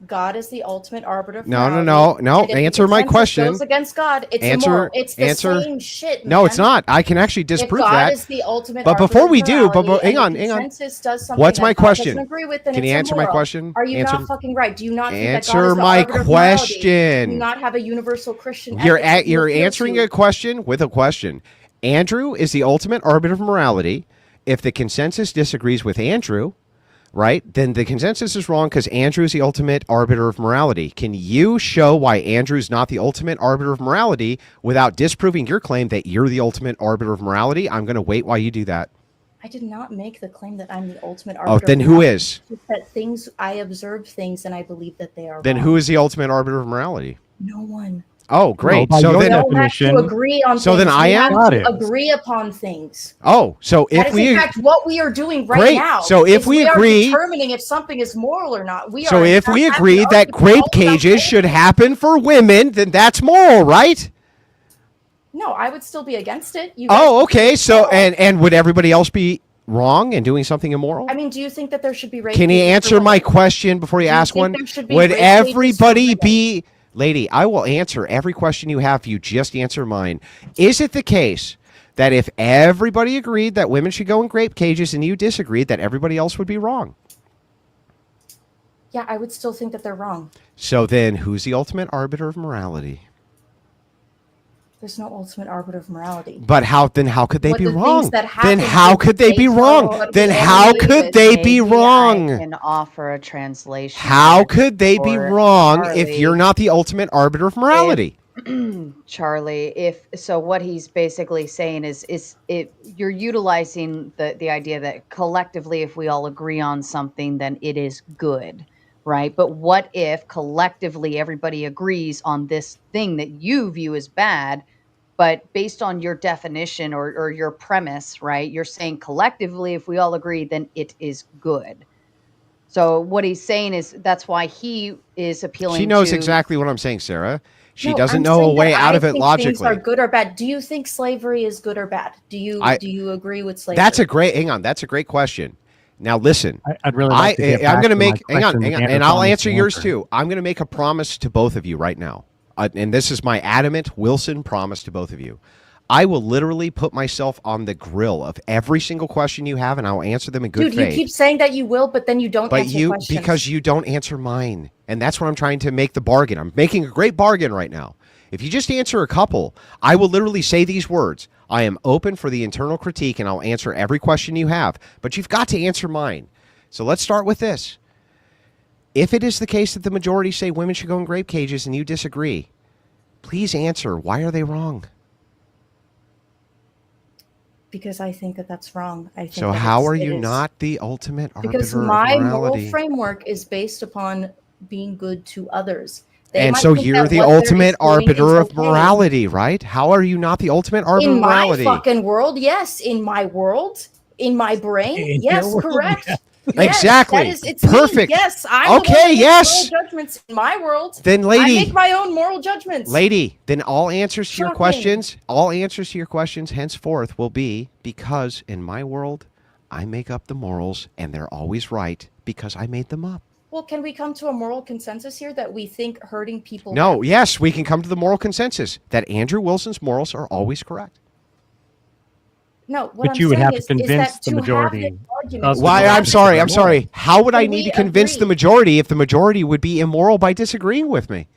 God is the ultimate arbiter of No, morality. no. And if Answer the my consensus question. goes against God, it's Answer- immoral. It's the answer- same shit, man. No, it's not. I can actually If disprove God that. is the ultimate But arbiter before of we do, but morality, hang and on, the hang on. consensus does something What's that my God question? doesn't agree with, then Can it's you answer my immoral. question? Are you Answer- not fucking right? Do you not think that God Answer is the my arbiter of morality? question. Do you not have a universal Christian You're ethics that you you're appeal answering to? a question with a question. Andrew is the ultimate arbiter of morality. If the consensus disagrees with Andrew, right, then the consensus is wrong because Andrew is the ultimate arbiter of morality. Can you show why Andrew's not the ultimate arbiter of morality without disproving your claim that you're the ultimate arbiter of morality? I'm going to wait while you do that. I did not make the claim that I'm the ultimate Oh, arbiter. then of who morality. is? It's that things I observe things and I believe that they are. Then wrong. who is the ultimate arbiter of morality? No one. Oh, great. by So your then, We don't have definition- to agree on So things. then I we am? have God to is. agree upon things. oh, so That if is in we, fact what we are doing right Great. now. So if is we are agree- determining if something is moral or not. so are if we having agree an that argument grape all about cages should moral. happen for women, then that's moral, right? No, I would still be against it. You guys Oh, would okay. be So moral. and would everybody else be wrong and doing something immoral? I mean, do you think that there should be rape? Can you cages for answer my women? question before you Do you ask think one? there should be Would rape cages for everybody women? be, lady? I will answer every question you have if you just answer mine. Is it the case that if everybody agreed that women should go in grape cages and you disagreed, that everybody else would be wrong? Yeah, I would still think that they're wrong. So then, who's the ultimate arbiter of morality? There's no ultimate arbiter of morality. But how could they What be the things wrong? that happen Then how is could they be based on wrong? what Then we how believe could in. they be Maybe wrong? I can offer a translation. How here could they be for wrong if Charlie. you're not the ultimate arbiter of morality? Charlie, if so, what he's basically saying is you're utilizing the idea that collectively, if we all agree on something, then it is good, right? But what if collectively everybody agrees on this thing that you view as bad, but based on your definition or your premise, right? You're saying collectively, if we all agree, then it is good. So what he's saying is that's why he is appealing. She knows to, exactly what I'm saying, Sarah. She No, doesn't I'm know a saying way that out I of it think logically. Things are good or bad. Do you think slavery is good or bad? Do you agree with slavery? That's a great. Hang on, that's a great question. Now listen, I'd really like to get I'm back going to to my make. Hang on, question and Andrew I'll promised answer to yours answer. too. I'm going to make a promise to both of you right now, and this is my adamant Wilson promise to both of you. I will literally put myself on the grill of every single question you have, and I'll answer them in good Dude, faith. you keep saying that you will, but then you don't But answer you, questions. because you don't answer mine. And that's what I'm trying to make the bargain. I'm making a great bargain right now. If you just answer a couple, I will literally say these words. I am open for the internal critique and I'll answer every question you have. But you've got to answer mine. So let's start with this. If it is the case that the majority say women should go in grape cages and you disagree, please answer. Why are they wrong? Because I think that that's wrong. I think So that how it's- are it you is. not the ultimate arbiter Because of my moral morality? framework is based upon being good to others. They And might so think you're that the what they're ultimate doing is arbiter of okay. morality, right? How are you not the ultimate arbiter In of my morality? fucking world, yes. In my world, in my brain, In yes, your world, correct. yeah. Yes, Exactly. that is, it's me. Perfect. Yes, I'm Okay, the one that makes yes. moral judgments in my world. Then, I lady, make my own moral judgments. lady, then all answers to your Shocking. questions henceforth will be because in my world, I make up the morals and they're always right because I made them up. Well, can we come to a moral consensus here that we think hurting people? No, yes, we can come to the moral consensus that Andrew Wilson's morals are always correct. No, what But I'm you would saying have to is convince that the to have majority this argument, of you Why? have I'm to- sorry. moral. How would I Can need we to convince the agree? majority if the majority would be immoral by disagreeing with me?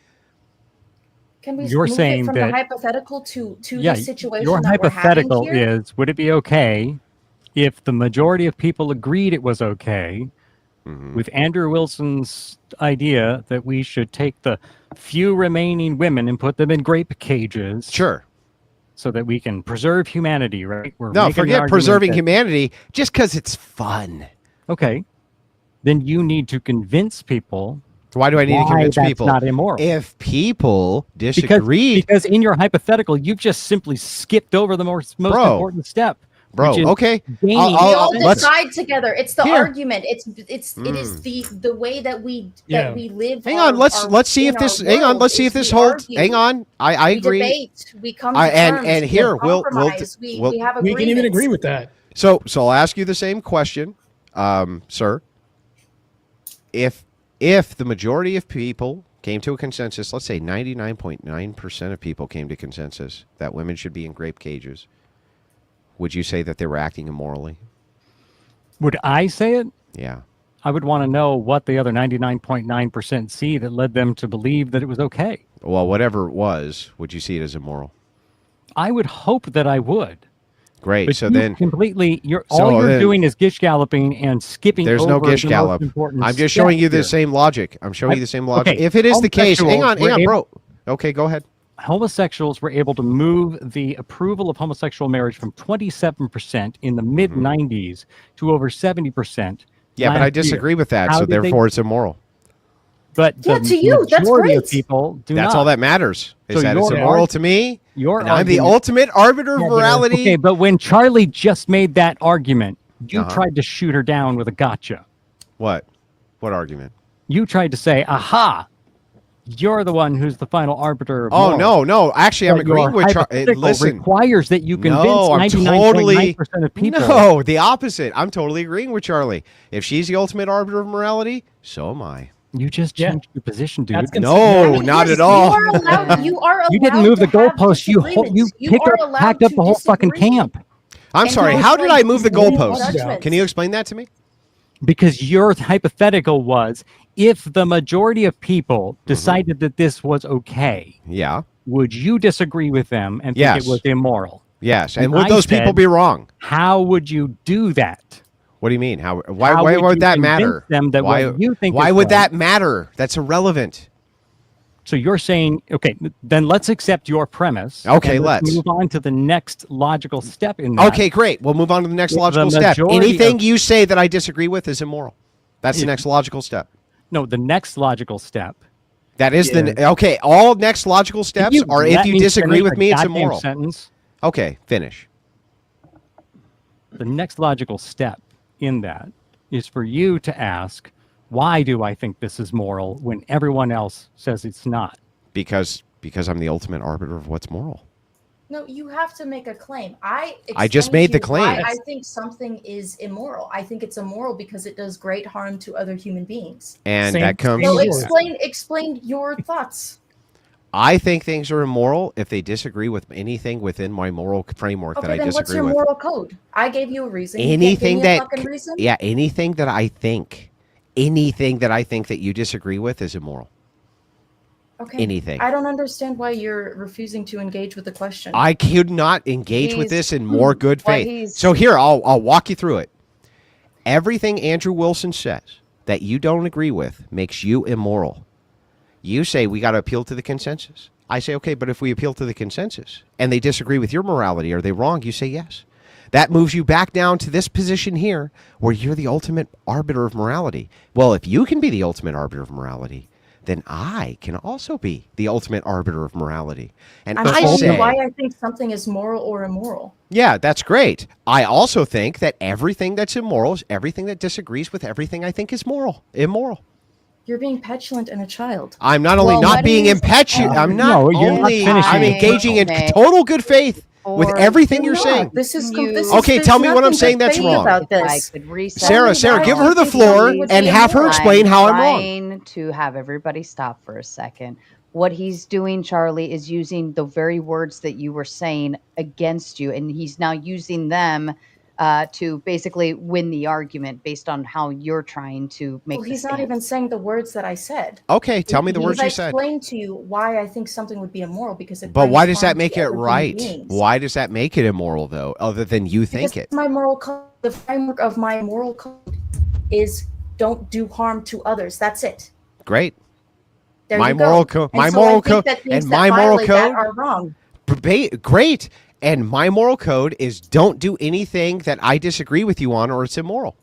Can we You're move saying it from that- the hypothetical to Yeah, the situation your that we're hypothetical having here? is, would it be okay if the majority of people agreed it was okay with Andrew Wilson's idea that we should take the few remaining women and put them in grape cages Sure. so that we can preserve humanity, right? We're No, making the forget argument preserving that- humanity just because it's fun. Okay. Then you need to convince people Why do I need to why convince that's people? not immoral. If people disagreed, Because in your hypothetical, you've just simply skipped over the most Bro. important step. bro, which is okay, gaining I'll- We I'll- all let's- decide together. It's the Here. argument. It is the way that we Yeah. live. hang our- on, let's our- see in if this. our Hang on, world let's see is if this we holds. argue, Hang on, I we agree. debate, we come to And terms, here we we'll compromise, we have We agreements. can even agree with that. So I'll ask you the same question, sir. If if the majority of people came to a consensus, let's say 99.9% of people came to consensus that women should be in grape cages, would you say that they were acting immorally? Would I say it? Yeah. I would want to know what the other 99.9% see that led them to believe that it was okay. Well, whatever it was, would you see it as immoral? I would hope that I would. Great. But So then completely, all you're doing is gish galloping and skipping. There's over no gish the gallop. most important I'm just step showing you the here. same logic. I'm showing you the same logic. Okay, If it is the case, hang on, homosexuals bro. Okay, go ahead. Homosexuals were able to move the approval of homosexual marriage from 27% in the mid 90s to over 70%. Yeah, but I disagree with that. How So did therefore, it's immoral. But Yeah, the to you, that's majority of great. people do That's not. all that matters. Is So that it's your immoral to me? Your And I'm the argument- ultimate arbiter of Yeah, morality. Okay, but when Charlie just made that argument, you Uh-huh. tried to shoot her down with a gotcha. What? What argument? You tried to say, aha, you're the one who's the final arbiter of Oh, moral. no. Actually, I'm But agreeing your with Charlie. hypothetical Listen. requires that you convince No, I'm 99.9% of people. No, the opposite. I'm totally agreeing with Charlie. If she's the ultimate arbiter of morality, so am I. You just changed your position, dude. That's No, not yes, at all. You are allowed. You didn't move the to have goalpost. You disagreements. picked are up, allowed packed up to the whole fucking disagree. camp I'm And sorry. you How did I move the disagree with goalpost? judgments. Can you explain that to me? because your hypothetical was if the majority of people decided that this was okay, Yeah. would you disagree with them and think Yes. it was immoral? Yes. And And would I those people said- be wrong? How would you do that? What do you mean? Why How would would you that convince matter? them that why what you think why is would right? that matter? That's irrelevant. So you're saying, okay, then let's accept your premise. Okay, and let's. move on to the next logical step in that. Okay, great. We'll move on to the next The logical step. majority Anything of- you say that I disagree with is immoral. That's the next logical step. No, the next logical step. That is okay. All next logical steps are if you disagree with me, it's immoral. Sentence. Okay, finish. The next logical step in that is for you to ask, why do I think this is moral when everyone else says it's not? Because I'm the ultimate arbiter of what's moral. No, you have to make a claim. I just explained made to the you claim. why I think something is immoral. I think it's immoral because it does great harm to other human beings. And Same- that comes. same So with explain your thoughts. I think things are immoral if they disagree with anything within my moral framework that Okay, I then what's disagree your with. moral code? I gave you a reason. You can't Anything give me a that fucking reason? yeah, anything that I think that you disagree with is immoral. Okay. Anything. I don't understand why you're refusing to engage with the question. I could not engage with He's- this in more good well, faith. he's- So here, I'll walk you through it. Everything Andrew Wilson says that you don't agree with makes you immoral. You say we got to appeal to the consensus. I say, okay, but if we appeal to the consensus and they disagree with your morality, are they wrong? You say yes. That moves you back down to this position here where you're the ultimate arbiter of morality. Well, if you can be the ultimate arbiter of morality, then I can also be the ultimate arbiter of morality. And I'm I telling say, you why I think something is moral or immoral. yeah, that's great. I also think that everything that's immoral is everything that disagrees with everything I think is immoral. You're being petulant and a child. I'm not only Well, not what being he's- impetuous. I'm not No, you're not only. finishing. I'm engaging in Okay. total good faith with Or- everything you're You're saying. not. This is You- this is- Okay, there's tell me what I'm nothing saying good that's faith wrong. about If I this. could reset. Sarah, give her the Why floor would and be have her immoral? explain how I'm wrong. trying to have everybody stop for a second. What he's doing, Charlie, is using the very words that you were saying against you, and he's now using them to basically win the argument based on how you're trying to make. Well, the he's not stance. even saying the words that I said. Okay, tell me the words I you said. explained to you why I think something would be immoral because it. But brings why does harm that make to it other human right? beings. Why does that make it immoral, though, other than you think Because it? my moral code, the framework of my moral code, is don't do harm to others. That's it. Great. There My you go. moral code- And my so I moral think code- that things and that my moral violate that code- are wrong. Great. And my moral code is don't do anything that I disagree with you on or it's immoral.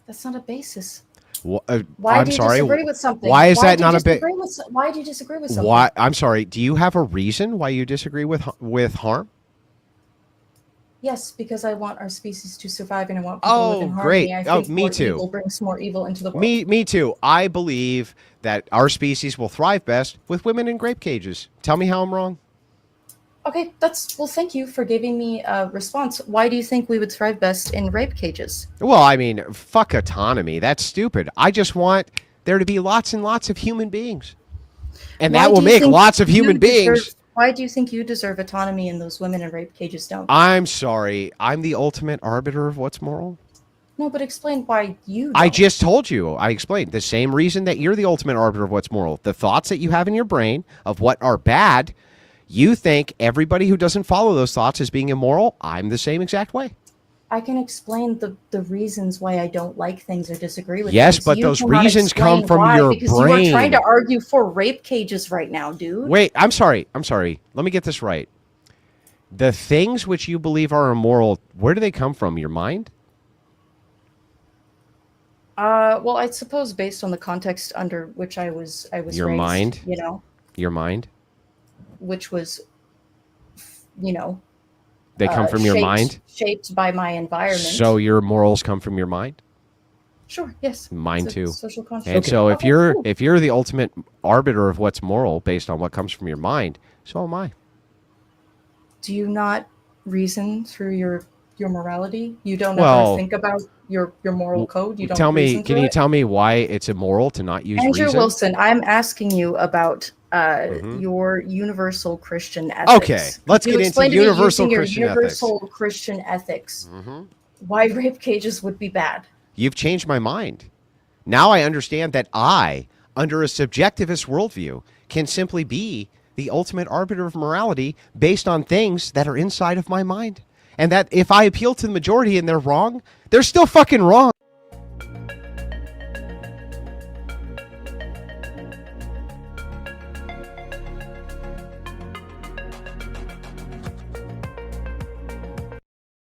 That's not a basis. Why, Why I'm do you sorry. disagree with something? Why is that do you not a bit? disagree with why do you disagree with something? Why? I'm sorry. Do you have a reason why you disagree with harm? Yes, because I want our species to survive and I want people to live in Oh, harmony. great. I Oh, think me more too. evil brings more evil into the world. Me too. I believe that our species will thrive best with women in grape cages. Tell me how I'm wrong. Okay, well, thank you for giving me a response. Why do you think we would thrive best in rape cages? Well, I mean, fuck autonomy. That's stupid. I just want there to be lots and lots of human beings. And that will make lots of human beings. Why do you think you deserve autonomy and those women in rape cages don't? I'm sorry. I'm the ultimate arbiter of what's moral. No, but explain why you don't. I just told you. I explained the same reason that you're the ultimate arbiter of what's moral. The thoughts that you have in your brain of what are bad, you think everybody who doesn't follow those thoughts is being immoral. I'm the same exact way. I can explain the reasons why I don't like things or disagree with yes, things. but those reasons come from your because brain. You are trying to argue for rape cages right now, dude. Wait, I'm sorry. Let me get this right. The things which you believe are immoral, where do they come from? Your mind? Well, I suppose based on the context under which I was your raised, mind? You know. Your mind? Which was, you know. They come from your mind? Shaped by my environment. So your morals come from your mind? Sure, yes. Mine too. Social construct. And so if you're the ultimate arbiter of what's moral based on what comes from your mind, so am I. Do you not reason through your morality? You don't ever think about your moral code? You don't Can you tell me why it's immoral to not use Andrew reason? Wilson, I'm asking you about your universal Christian ethics. Okay, let's get into universal Christian ethics. Why rape cages would be bad. You've changed my mind. Now I understand that I, under a subjectivist worldview, can simply be the ultimate arbiter of morality based on things that are inside of my mind. And that if I appeal to the majority and they're wrong, they're still fucking wrong.